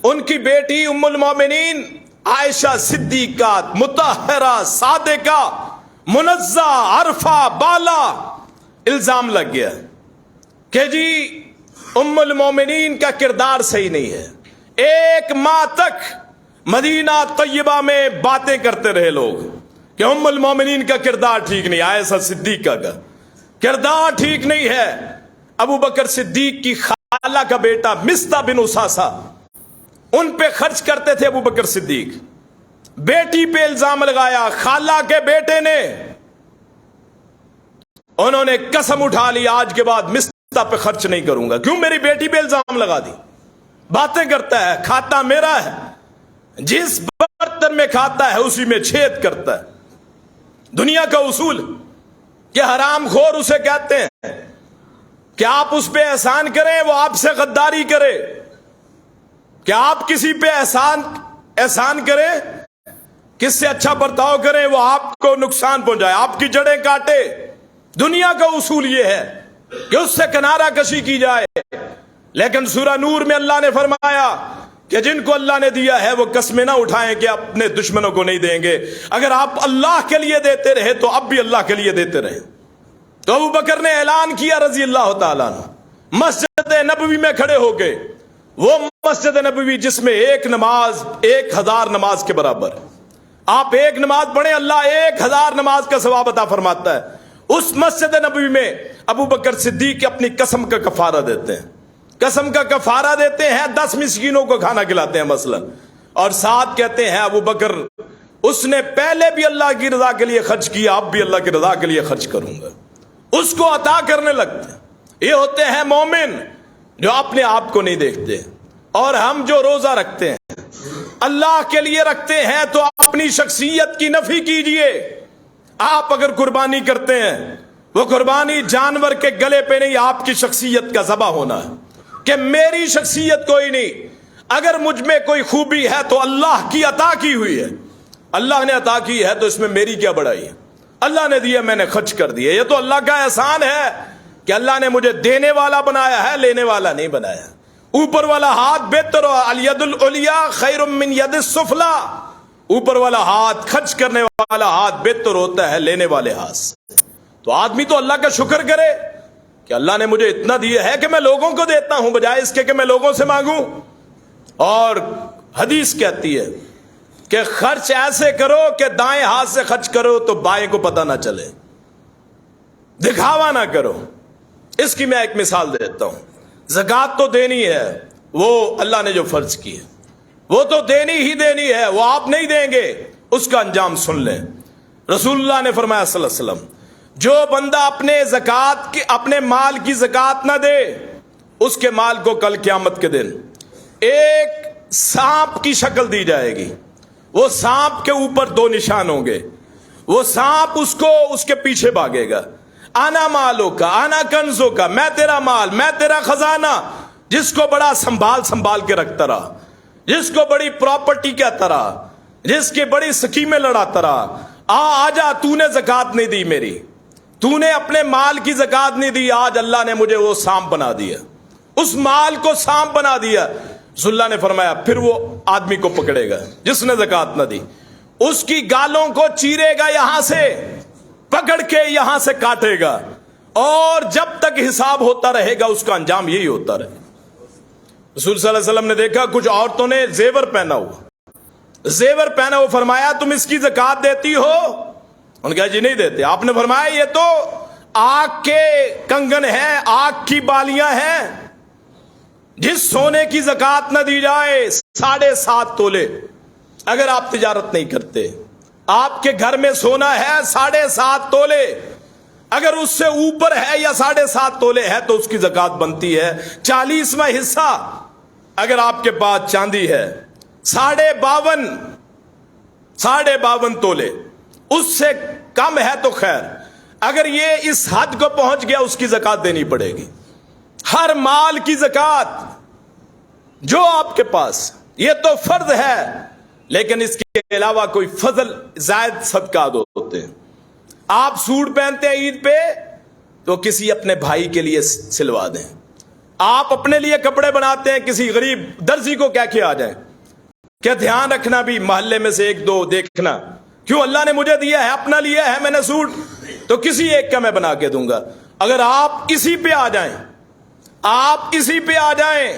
ان کی بیٹی ام المومنین عائشہ صدیقہ، مطہرہ، صادقہ، منزہ، عرفہ، بالا، الزام لگ گیا کہ جی ام المومنین کا کردار صحیح نہیں ہے۔ ایک ماہ تک مدینہ طیبہ میں باتیں کرتے رہے لوگ کہ ام المومنین کا کردار ٹھیک نہیں، عائشہ صدیقہ کا کردار ٹھیک نہیں ہے۔ ابو بکر صدیق کی خالہ کا بیٹا مصطح بن اساسہ، ان پہ خرچ کرتے تھے ابو بکر صدیق، بیٹی پہ الزام لگایا، خالہ کے بیٹے نے، انہوں نے قسم اٹھا لی آج کے بعد مصطح پہ خرچ نہیں کروں گا۔ کیوں؟ میری بیٹی پہ الزام لگا دی، باتیں کرتا ہے، کھاتا میرا ہے، جس برتن آمدن میں کھاتا ہے اسی میں چھید کرتا ہے۔ دنیا کا اصول کہ حرام خور اسے کہتے ہیں کہ آپ اس پہ احسان کریں وہ آپ سے غداری کرے، کہ آپ کسی پہ احسان کریں، کس سے اچھا برتاؤ کریں وہ آپ کو نقصان پہنچائے، آپ کی جڑیں کاٹے۔ دنیا کا اصول یہ ہے کہ اس سے کنارہ کشی کی جائے، لیکن سورہ نور میں اللہ نے فرمایا کہ جن کو اللہ نے دیا ہے وہ قسمیں نہ اٹھائیں کہ اپنے دشمنوں کو نہیں دیں گے۔ اگر آپ اللہ کے لیے دیتے رہے تو اب بھی اللہ کے لیے دیتے رہے۔ تو ابو بکر نے اعلان کیا رضی اللہ تعالیٰ عنہ، مسجد نبوی میں کھڑے ہو کے، وہ مسجد نبوی جس میں ایک نماز 1000 نماز کے برابر، آپ ایک نماز پڑھیں اللہ 1000 نماز کا ثواب عطا فرماتا ہے، اس مسجد نبوی میں ابو بکر صدیق اپنی قسم کا کفارہ دیتے ہیں، قسم کا کفارہ دیتے ہیں، 10 مسکینوں کو کھانا کھلاتے ہیں مثلا، اور ساتھ کہتے ہیں ابو بکر اس نے پہلے بھی اللہ کی رضا کے لیے خرچ کیا، اب بھی اللہ کی رضا کے لیے خرچ کروں گا، اس کو عطا کرنے لگتے ہیں۔ یہ ہوتے ہیں مومن جو اپنے آپ کو نہیں دیکھتے۔ اور ہم جو روزہ رکھتے ہیں اللہ کے لیے رکھتے ہیں تو اپنی شخصیت کی نفی کیجئے۔ آپ اگر قربانی کرتے ہیں وہ قربانی جانور کے گلے پہ نہیں، آپ کی شخصیت کا ذبح ہونا ہے کہ میری شخصیت کوئی نہیں، اگر مجھ میں کوئی خوبی ہے تو اللہ کی عطا کی ہوئی ہے، اللہ نے عطا کی ہے تو اس میں میری کیا بڑائی ہے، اللہ نے دیا میں نے خرچ کر دیا، یہ تو اللہ کا احسان ہے کہ اللہ نے مجھے دینے والا بنایا ہے، لینے والا نہیں بنایا۔ اوپر والا ہاتھ بہتر ہو، الید العلیٰ خیر من ید السفلی، اوپر والا ہاتھ، خرچ کرنے والا ہاتھ بہتر ہوتا ہے لینے والے ہاتھ سے۔ تو آدمی تو اللہ کا شکر کرے کہ اللہ نے مجھے اتنا دیا ہے کہ میں لوگوں کو دیتا ہوں بجائے اس کے کہ میں لوگوں سے مانگوں۔ اور حدیث کہتی ہے کہ خرچ ایسے کرو کہ دائیں ہاتھ سے خرچ کرو تو بائیں کو پتہ نہ چلے، دکھاوا نہ کرو۔ اس کی میں ایک مثال دیتا ہوں، زکوٰۃ تو دینی ہے، وہ اللہ نے جو فرض کی ہے وہ تو دینی ہی دینی ہے، وہ آپ نہیں دیں گے، اس کا انجام سن لیں۔ رسول اللہ نے فرمایا صلی اللہ علیہ وسلم، جو بندہ اپنے مال کی زکوٰۃ نہ دے اس کے مال کو کل قیامت کے دن ایک سانپ کی شکل دی جائے گی، وہ سانپ کے اوپر 2 نشان ہوں گے، وہ سانپ اس کے پیچھے بھاگے گا، آنا مالوں کا آنا کنزوں کا، میں تیرا مال میں تیرا خزانہ، جس کو بڑا سنبھال کے رکھتا رہا، جس کو بڑی پراپرٹی کہتا رہا، جس کی بڑی سکیمیں لڑاتا رہا، آجا تو نے زکوٰۃ نہیں دی میری، تو نے اپنے مال کی زکوٰۃ نہیں دی، آج اللہ نے مجھے وہ سانپ بنا دیا، اس مال کو سانپ بنا دیا۔ رسول اللہ نے فرمایا پھر وہ آدمی کو پکڑے گا جس نے زکوٰۃ نہ دی، اس کی گالوں کو چیرے گا، یہاں سے پکڑ کے یہاں سے کاٹے گا، اور جب تک حساب ہوتا رہے گا اس کا انجام یہی ہوتا رہے۔ رسول صلی اللہ علیہ وسلم نے دیکھا کچھ عورتوں نے زیور پہنا ہوا، فرمایا تم اس کی زکوٰۃ دیتی ہو؟ انہوں نے کہا جی نہیں دیتے۔ آپ نے فرمایا یہ تو آگ کے کنگن ہیں، آگ کی بالیاں ہیں، جس سونے کی زکوٰۃ نہ دی جائے 7.5 تولے، اگر آپ تجارت نہیں کرتے، آپ کے گھر میں سونا ہے 7.5 تولے، اگر اس سے اوپر ہے یا 7.5 تولے ہے تو اس کی زکوٰۃ بنتی ہے 40واں حصہ۔ اگر آپ کے پاس چاندی ہے 52 تولے، اس سے کم ہے تو خیر، اگر یہ اس حد کو پہنچ گیا اس کی زکوٰۃ دینی پڑے گی۔ ہر مال کی زکوٰۃ جو آپ کے پاس، یہ تو فرض ہے، لیکن اس کے علاوہ کوئی فضل زائد صدقات ہوتے ہیں۔ آپ سوٹ پہنتے ہیں عید پہ تو کسی اپنے بھائی کے لیے سلوا دیں، آپ اپنے لیے کپڑے بناتے ہیں کسی غریب درزی کو کہہ کے آ جائیں کہ دھیان رکھنا بھی محلے میں سے 1-2 دیکھنا، کیوں اللہ نے مجھے دیا ہے، اپنا لیا ہے میں نے سوٹ تو کسی ایک کا میں بنا کے دوں گا۔ اگر آپ اسی پہ آ جائیں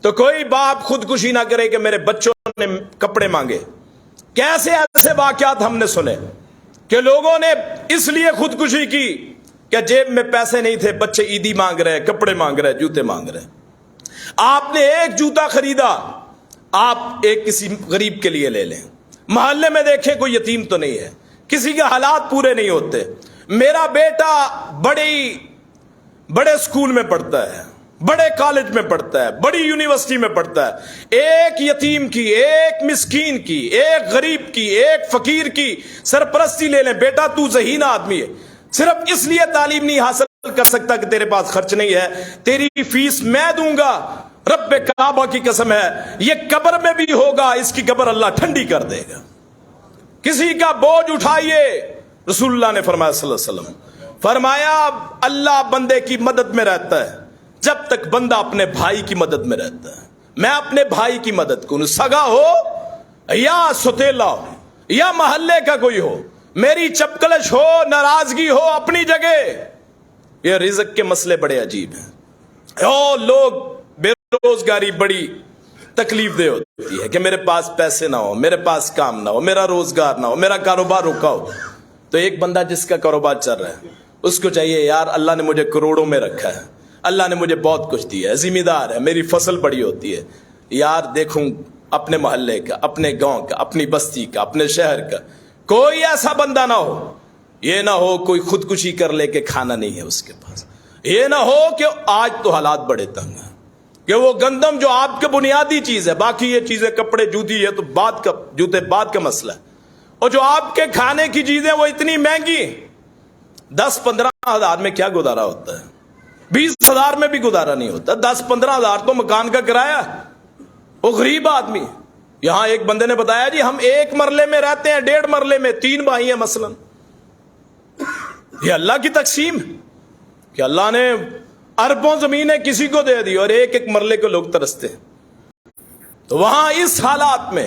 تو کوئی باپ خودکشی نہ کرے کہ میرے بچوں نے کپڑے مانگے۔ کیسے ایسے واقعات ہم نے سنے کہ لوگوں نے اس لیے خودکشی کی کہ جیب میں پیسے نہیں تھے، بچے عیدی مانگ رہے، کپڑے مانگ رہے، جوتے مانگ رہے۔ آپ نے ایک جوتا خریدا، آپ ایک کسی غریب کے لیے لے لیں، محلے میں دیکھیں کوئی یتیم تو نہیں ہے، کسی کے حالات پورے نہیں ہوتے۔ میرا بیٹا بڑے اسکول میں پڑھتا ہے، بڑے کالج میں پڑھتا ہے، بڑی یونیورسٹی میں پڑھتا ہے، ایک یتیم کی، ایک مسکین کی، ایک غریب کی، ایک فقیر کی سرپرستی لے لیں، بیٹا تو ذہین آدمی ہے، صرف اس لیے تعلیم نہیں حاصل کر سکتا کہ تیرے پاس خرچ نہیں ہے، تیری فیس میں دوں گا، رب کعبہ کی قسم ہے یہ قبر میں بھی ہوگا، اس کی قبر اللہ ٹھنڈی کر دے گا۔ کسی کا بوجھ اٹھائیے، رسول اللہ نے فرمایا صلی اللہ علیہ وسلم، فرمایا اللہ بندے کی مدد میں رہتا ہے جب تک بندہ اپنے بھائی کی مدد میں رہتا ہے۔ میں اپنے بھائی کی مدد کروں، سگا ہو یا ستیلا ہو یا محلے کا کوئی ہو، میری چپکلش ہو، ناراضگی ہو، اپنی جگہ۔ یہ رزق کے مسئلے بڑے عجیب ہیں، اور لوگ بے روزگاری بڑی تکلیف دہ ہوتی ہے کہ میرے پاس پیسے نہ ہو، میرے پاس کام نہ ہو، میرا روزگار نہ ہو، میرا کاروبار رکا ہو۔ تو ایک بندہ جس کا کاروبار چل رہا ہے اس کو چاہیے یار اللہ نے مجھے کروڑوں میں رکھا ہے، اللہ نے مجھے بہت کچھ دیا ہے، ذمہ دار ہے، میری فصل بڑی ہوتی ہے، یار دیکھوں اپنے محلے کا، اپنے گاؤں کا، اپنی بستی کا، اپنے شہر کا کوئی ایسا بندہ نہ ہو، یہ نہ ہو کوئی خودکشی کر لے کے کھانا نہیں ہے اس کے پاس، یہ نہ ہو کہ آج تو حالات بڑے تنگ ہیں کہ وہ گندم جو آپ کے بنیادی چیز ہے، باقی یہ چیزیں کپڑے جوتی ہے تو جوتے بعد کا مسئلہ ہے، اور جو آپ کے کھانے کی چیزیں وہ اتنی مہنگی، 10-15 ہزار میں کیا گزارا ہوتا ہے، 20 ہزار میں بھی گزارا نہیں ہوتا، 10-15 ہزار تو مکان کا کرایہ، وہ غریب آدمی۔ یہاں ایک بندے نے بتایا جی ہم ایک مرلے میں رہتے ہیں، 1.5 مرلے میں 3 بھائی ہیں مثلا۔ یہ اللہ کی تقسیم کہ اللہ نے اربوں زمینیں کسی کو دے دی اور ایک ایک مرلے کو لوگ ترستے ہیں۔ تو وہاں اس حالات میں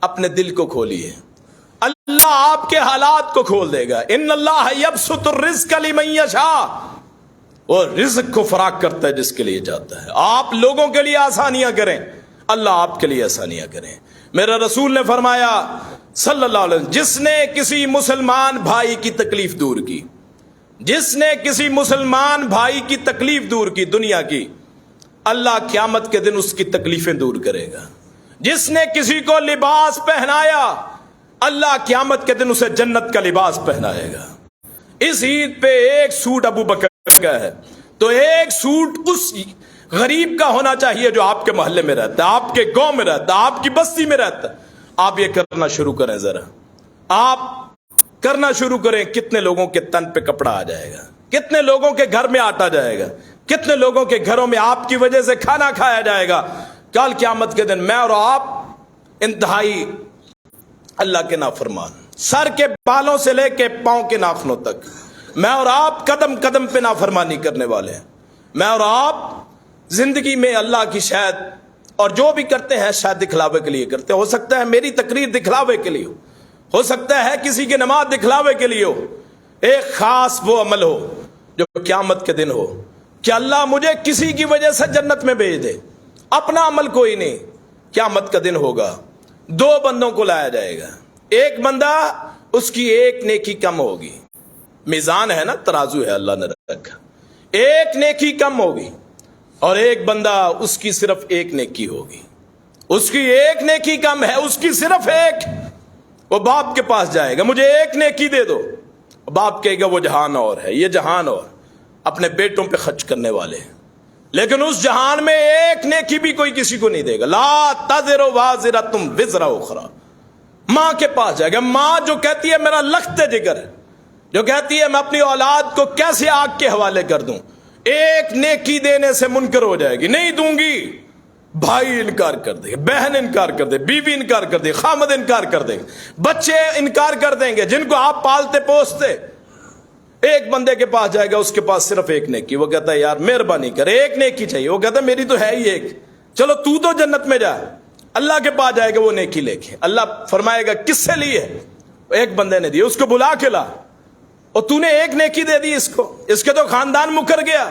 اپنے دل کو کھولیے، اللہ آپ کے حالات کو کھول دے گا۔ ان اللہ یبسط الرزق لمن یشاء، وہ رزق کو فراخ کرتا ہے جس کے لیے چاہتا ہے۔ آپ لوگوں کے لیے آسانیاں کریں، اللہ آپ کے لیے آسانیاں کریں۔ میرا رسول نے فرمایا صلی اللہ علیہ وسلم، جس نے کسی مسلمان بھائی کی تکلیف دور کی، جس نے کسی مسلمان بھائی کی تکلیف دور کی دنیا کی، اللہ قیامت کے دن اس کی تکلیفیں دور کرے گا۔ جس نے کسی کو لباس پہنایا، اللہ قیامت کے دن اسے جنت کا لباس پہنائے گا۔ اس عید پہ ایک سوٹ ابو بکر کا ہے تو ایک سوٹ اس غریب کا ہونا چاہیے جو آپ کے محلے میں رہتا ہے، آپ کے گاؤں میں رہتا ہے، آپ کی بستی میں رہتا ہے۔ آپ یہ کرنا شروع کریں، ذرا آپ کرنا شروع کریں، کتنے لوگوں کے تن پہ کپڑا آ جائے گا، کتنے لوگوں کے گھر میں آٹا جائے گا، کتنے لوگوں کے گھروں میں آپ کی وجہ سے کھانا کھایا جائے گا۔ کل قیامت کے دن میں اور آپ انتہائی اللہ کے نافرمان، سر کے بالوں سے لے کے پاؤں کے ناخنوں تک میں اور آپ قدم قدم پہ نافرمانی کرنے والے ہیں۔ میں اور آپ زندگی میں اللہ کی شاید اور جو بھی کرتے ہیں شاید دکھلاوے کے لیے کرتے ہیں۔ ہو سکتا ہے میری تقریر دکھلاوے کے لیے ہو سکتا ہے کسی کی نماز دکھلاوے کے لیے ہو، ایک خاص وہ عمل ہو جو قیامت کے دن ہو کہ اللہ مجھے کسی کی وجہ سے جنت میں بھیج دے، اپنا عمل کوئی نہیں۔ قیامت کا دن ہوگا، 2 بندوں کو لایا جائے گا، ایک بندہ اس کی ایک نیکی کم ہوگی، میزان ہے نا، ترازو ہے اللہ نے رکھا، ایک نیکی کم ہوگی، اور ایک بندہ اس کی صرف ایک نیکی ہوگی، اس کی ایک نیکی کم ہے، اس کی صرف ایک۔ وہ باپ کے پاس جائے گا، مجھے ایک نیکی دے دو، باپ کہے گا وہ جہان اور ہے، یہ جہان اور، اپنے بیٹوں پہ خرچ کرنے والے ہیں، لیکن اس جہان میں ایک نیکی بھی کوئی کسی کو نہیں دے گا۔ لا تزر وازرۃ وزر اخری، ماں کے پاس جائے گا، ماں جو کہتی ہے میرا لخت جگر ہے، جو کہتی ہے میں اپنی اولاد کو کیسے آگ کے حوالے کر دوں، ایک نیکی دینے سے منکر ہو جائے گی، نہیں دوں گی۔ بھائی انکار کر دے، بہن انکار کر دے، بیوی انکار کر دے، خامد انکار کر دے، بچے انکار کر دیں گے جن کو آپ پالتے پوستے۔ ایک بندے کے پاس جائے گا، اس کے پاس صرف ایک نیکی، وہ کہتا ہے یار مہربانی کر ایک نیکی چاہیے، وہ کہتا ہے میری تو ہے ہی ایک، چلو تو جنت میں جا۔ اللہ کے پاس جائے گا وہ نیکی لے کے، اللہ فرمائے گا کس سے لی ہے؟ ایک بندے نے دی، اس کو بلا کے لا، اور تو نے ایک نیکی دے دی اس کو، اس کے تو خاندان مکر گیا،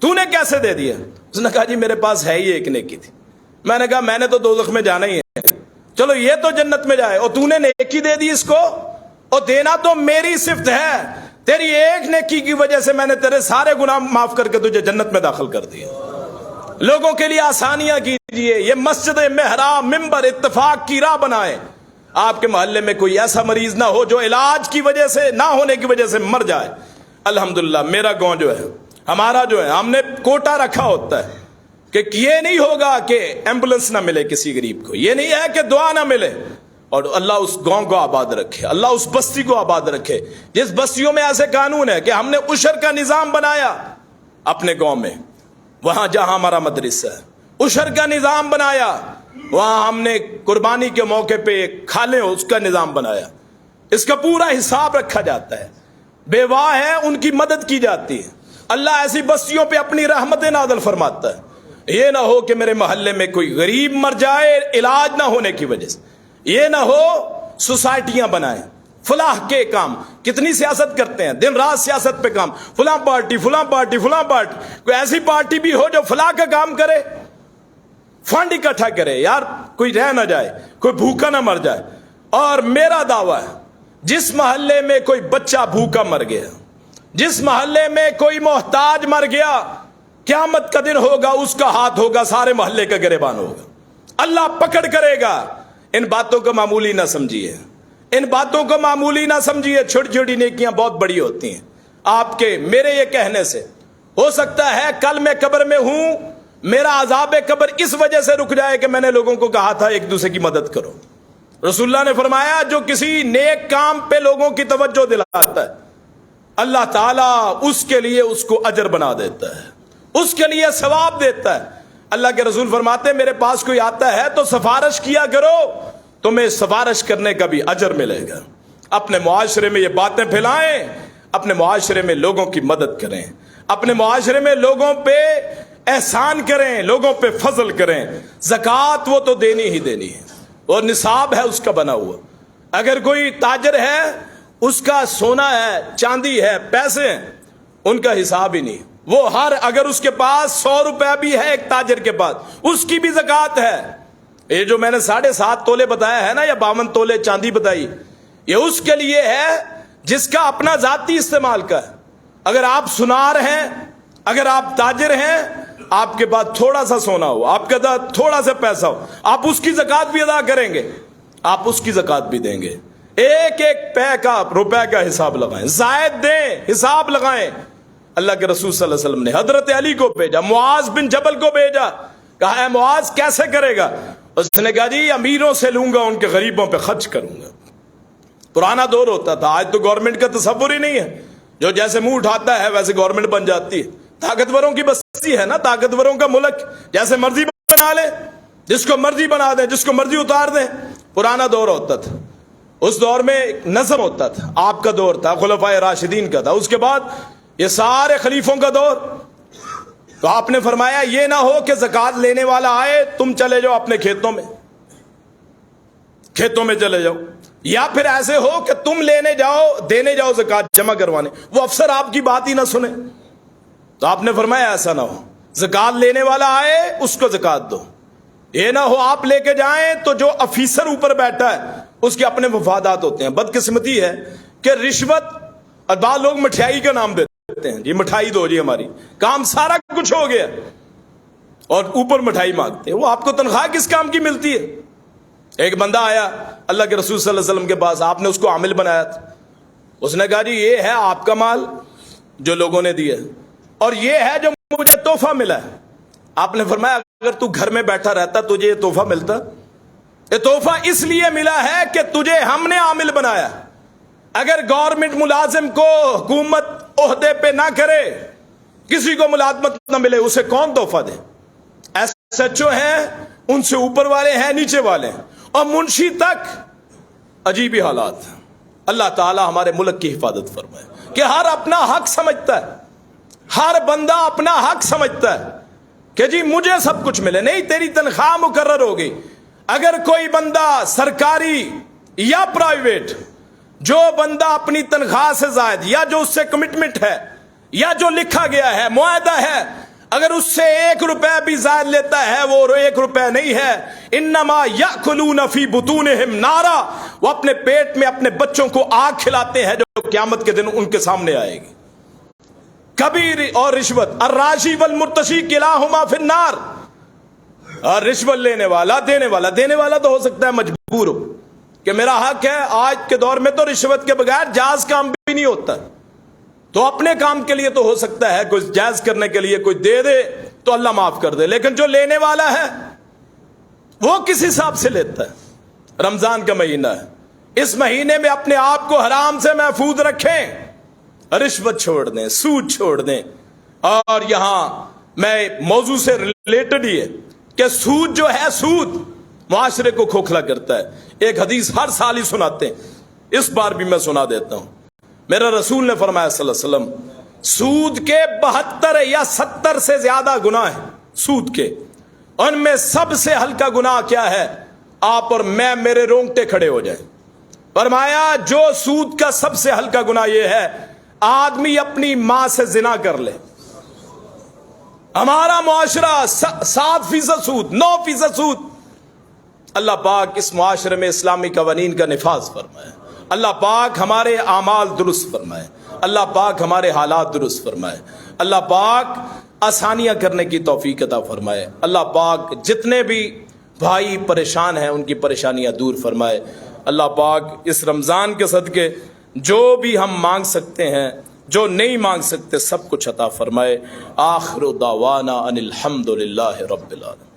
تو نے کیسے دے دیا؟ اس نے کہا جی میرے پاس ہے ہی ایک نیکی تھی۔ میں نے کہا میں نے تو دوزخ میں جانا ہی ہے، چلو یہ تو جنت میں جائے، اور تو نے نیکی دے دی اس کو، اور دینا تو میری صفت ہے، تیری ایک نیکی کی وجہ سے میں نے تیرے سارے گناہ معاف کر کے تجھے جنت میں داخل کر دیا۔ لوگوں کے لیے آسانیاں کیجئے، یہ مسجد محراب ممبر اتفاق کی راہ بنائے۔ آپ کے محلے میں کوئی ایسا مریض نہ ہو جو علاج کی وجہ سے نہ ہونے کی وجہ سے مر جائے۔ الحمدللہ میرا گاؤں جو ہے ہمارا جو ہے ہم نے کوٹا رکھا ہوتا ہے کہ یہ نہیں ہوگا کہ ایمبولنس نہ ملے کسی غریب کو، یہ نہیں ہے کہ دعا نہ ملے. اور اللہ اس گاؤں کو آباد رکھے، اللہ اس بستی کو آباد رکھے جس بستیوں میں ایسے قانون ہے کہ ہم نے عشر کا نظام بنایا اپنے گاؤں میں، وہاں جہاں ہمارا مدرسہ ہے عشر کا نظام بنایا، وہاں ہم نے قربانی کے موقع پہ کھالیں اس کا نظام بنایا، اس کا پورا حساب رکھا جاتا ہے. بیواہ ہے ان کی مدد کی جاتی ہے. اللہ ایسی بستیوں پہ اپنی رحمت نازل فرماتا ہے. یہ نہ ہو کہ میرے محلے میں کوئی غریب مر جائے علاج نہ ہونے کی وجہ سے، یہ نہ ہو سوسائٹیاں بنائیں فلاح کے کام. کتنی سیاست کرتے ہیں، دن رات سیاست پہ کام، فلاں پارٹی فلاں پارٹی فلاں پارٹی. کوئی ایسی پارٹی بھی ہو جو فلاح کا کام کرے، فنڈ اکٹھا کرے، یار کوئی رہ نہ جائے، کوئی بھوکا نہ مر جائے. اور میرا دعویٰ ہے جس محلے میں کوئی بچہ بھوکا مر گیا، جس محلے میں کوئی محتاج مر گیا، قیامت کا دن ہوگا اس کا ہاتھ ہوگا سارے محلے کا گریبان ہوگا، اللہ پکڑ کرے گا. ان باتوں کو معمولی نہ سمجھیے، ان باتوں کو معمولی نہ سمجھیے. چھوٹی چھوٹی نیکیاں بہت بڑی ہوتی ہیں. آپ کے میرے یہ کہنے سے ہو سکتا ہے کل میں قبر میں ہوں، میرا عذاب قبر اس وجہ سے رک جائے کہ میں نے لوگوں کو کہا تھا ایک دوسرے کی مدد کرو. رسول اللہ نے فرمایا جو کسی نیک کام پہ لوگوں کی توجہ دلاتا ہے اللہ تعالیٰ اس کے لیے اس کو اجر بنا دیتا ہے، اس کے لیے ثواب دیتا ہے. اللہ کے رسول فرماتے ہیں میرے پاس کوئی آتا ہے تو سفارش کیا کرو، تمہیں سفارش کرنے کا بھی اجر ملے گا. اپنے معاشرے میں یہ باتیں پھیلائیں، اپنے معاشرے میں لوگوں کی مدد کریں، اپنے معاشرے میں لوگوں پہ احسان کریں، لوگوں پہ فضل کریں. زکوٰۃ وہ تو دینی ہی دینی ہے اور نصاب ہے اس کا بنا ہوا. اگر کوئی تاجر ہے اس کا سونا ہے، چاندی ہے، پیسے ہیں، ان کا حساب ہی نہیں. وہ اگر اس کے پاس 100 روپے بھی ہے ایک تاجر کے پاس، اس کی بھی زکوٰۃ ہے. یہ جو میں نے 7.5 تولے بتایا ہے نا یا 52 تولے چاندی بتائی، یہ اس کے لیے ہے جس کا اپنا ذاتی استعمال کا ہے. اگر آپ سنار ہیں، اگر آپ تاجر ہیں، آپ کے پاس تھوڑا سا سونا ہو، آپ کے پاس تھوڑا سا پیسہ ہو، آپ اس کی زکوٰۃ بھی ادا کریں گے، آپ اس کی زکوٰۃ بھی دیں گے. ایک ایک روپے کا حساب لگائیں، زائد دیں، حساب لگائیں. اللہ کے رسول صلی اللہ علیہ وسلم نے حضرت علی کو بھیجا، معاذ بن جبل کو بھیجا، کہا اے معاذ کیسے کرے گا؟ اس نے کہا جی امیروں سے لوں گا، ان کے غریبوں پہ خرچ کروں گا. پرانا دور ہوتا تھا، آج تو گورنمنٹ کا تصور ہی نہیں ہے، جو جیسے منہ اٹھاتا ہے ویسے گورنمنٹ بن جاتی ہے. طاقتوروں کی بستی ہے نا، طاقتوروں کا ملک، جیسے مرضی بنا لے، جس کو مرضی بنا دیں، جس کو مرضی اتار دیں. پرانا دور ہوتا تھا، اس دور میں ایک نظم ہوتا تھا. آپ کا دور تھا، خلفائے راشدین کا تھا، اس کے بعد یہ سارے خلیفوں کا دور. تو آپ نے فرمایا یہ نہ ہو کہ زکوٰۃ لینے والا آئے، تم چلے جاؤ اپنے کھیتوں میں چلے جاؤ، یا پھر ایسے ہو کہ تم لینے جاؤ، دینے جاؤ زکوٰۃ جمع کروانے، وہ افسر آپ کی بات ہی نہ سنے. تو آپ نے فرمایا ایسا نہ ہو، زکوٰۃ لینے والا آئے اس کو زکوٰۃ دو. یہ نہ ہو آپ لے کے جائیں تو جو افیسر اوپر بیٹھا ہے اس کے اپنے مفادات ہوتے ہیں. بدقسمتی ہے کہ رشوت، اور بعض لوگ مٹھائی کا نام دیتے ہیں، جی مٹھائی دو جی، ہماری کام سارا کچھ ہو گیا، اور اوپر مٹھائی مانگتے ہیں. وہ آپ کو تنخواہ کس کام کی ملتی ہے؟ ایک بندہ آیا اللہ کے رسول صلی اللہ علیہ وسلم کے پاس، آپ نے اس کو عامل بنایا تھا. اس نے کہا جی یہ ہے آپ کا مال جو لوگوں نے دیا، اور یہ ہے جو مجھے تحفہ ملا ہے. آپ نے فرمایا اگر تو گھر میں بیٹھا رہتا تجھے یہ تحفہ ملتا؟ یہ تحفہ اس لیے ملا ہے کہ تجھے ہم نے عامل بنایا. اگر گورنمنٹ ملازم کو حکومت عہدے پہ نہ کرے، کسی کو ملازمت نہ ملے، اسے کون تحفہ دے؟ ایس ایچ او ہیں، ان سے اوپر والے ہیں، نیچے والے ہیں، اور منشی تک. عجیب ہی حالات. اللہ تعالی ہمارے ملک کی حفاظت فرمائے کہ ہر اپنا حق سمجھتا ہے، ہر بندہ اپنا حق سمجھتا ہے کہ جی مجھے سب کچھ ملے. نہیں، تیری تنخواہ مقرر ہوگی. اگر کوئی بندہ سرکاری یا پرائیویٹ، جو بندہ اپنی تنخواہ سے زائد، یا جو اس سے کمٹمنٹ ہے، یا جو لکھا گیا ہے، معاہدہ ہے، اگر اس سے 1 روپے بھی زائد لیتا ہے وہ 1 روپے نہیں ہے. انما یاکلون فی بطونہم نارا، وہ اپنے پیٹ میں اپنے بچوں کو آگ کھلاتے ہیں جو قیامت کے دن ان کے سامنے آئے گی. کبیر اور رشوت، الراشی والمرتشی کلاہما فی النار. اور رشوت لینے والا، دینے والا تو ہو سکتا ہے مجبور ہو کہ میرا حق ہے. آج کے دور میں تو رشوت کے بغیر جائز کام بھی نہیں ہوتا. تو اپنے کام کے لیے تو ہو سکتا ہے کوئی جائز کرنے کے لیے کوئی دے دے تو اللہ معاف کر دے، لیکن جو لینے والا ہے وہ کس حساب سے لیتا ہے؟ رمضان کا مہینہ ہے، اس مہینے میں اپنے آپ کو حرام سے محفوظ رکھیں، رشوت چھوڑ دیں، سود چھوڑ دیں۔ اور یہاں میں موضوع سے ریلیٹڈ ہی ہے کہ سود جو ہے، سود معاشرے کو کھوکھلا کرتا ہے۔ ایک حدیث ہر سال ہی سناتے ہیں، اس بار بھی میں سنا دیتا ہوں۔ میرا رسول نے فرمایا صلی اللہ علیہ وسلم، سود کے 72 یا 70 سے زیادہ گناہ ہیں سود کے، ان میں سب سے ہلکا گناہ کیا ہے؟ آپ اور میں میرے رونگٹے کھڑے ہو جائیں۔ فرمایا جو سود کا سب سے ہلکا گناہ یہ ہے، آدمی اپنی ماں سے زنا کر لے۔ ہمارا معاشرہ 7% سود، 9% سود۔ اللہ پاک اس معاشرے میں اسلامی قوانین کا نفاذ فرمائے، اللہ پاک ہمارے اعمال درست فرمائے، اللہ پاک ہمارے حالات درست فرمائے، اللہ پاک آسانیاں کرنے کی توفیق عطا فرمائے، اللہ پاک جتنے بھی بھائی پریشان ہیں ان کی پریشانیاں دور فرمائے، اللہ پاک اس رمضان کے صدقے جو بھی ہم مانگ سکتے ہیں، جو نہیں مانگ سکتے، سب کچھ عطا فرمائے۔ آخر دعوانا ان الحمد للہ رب العالمین۔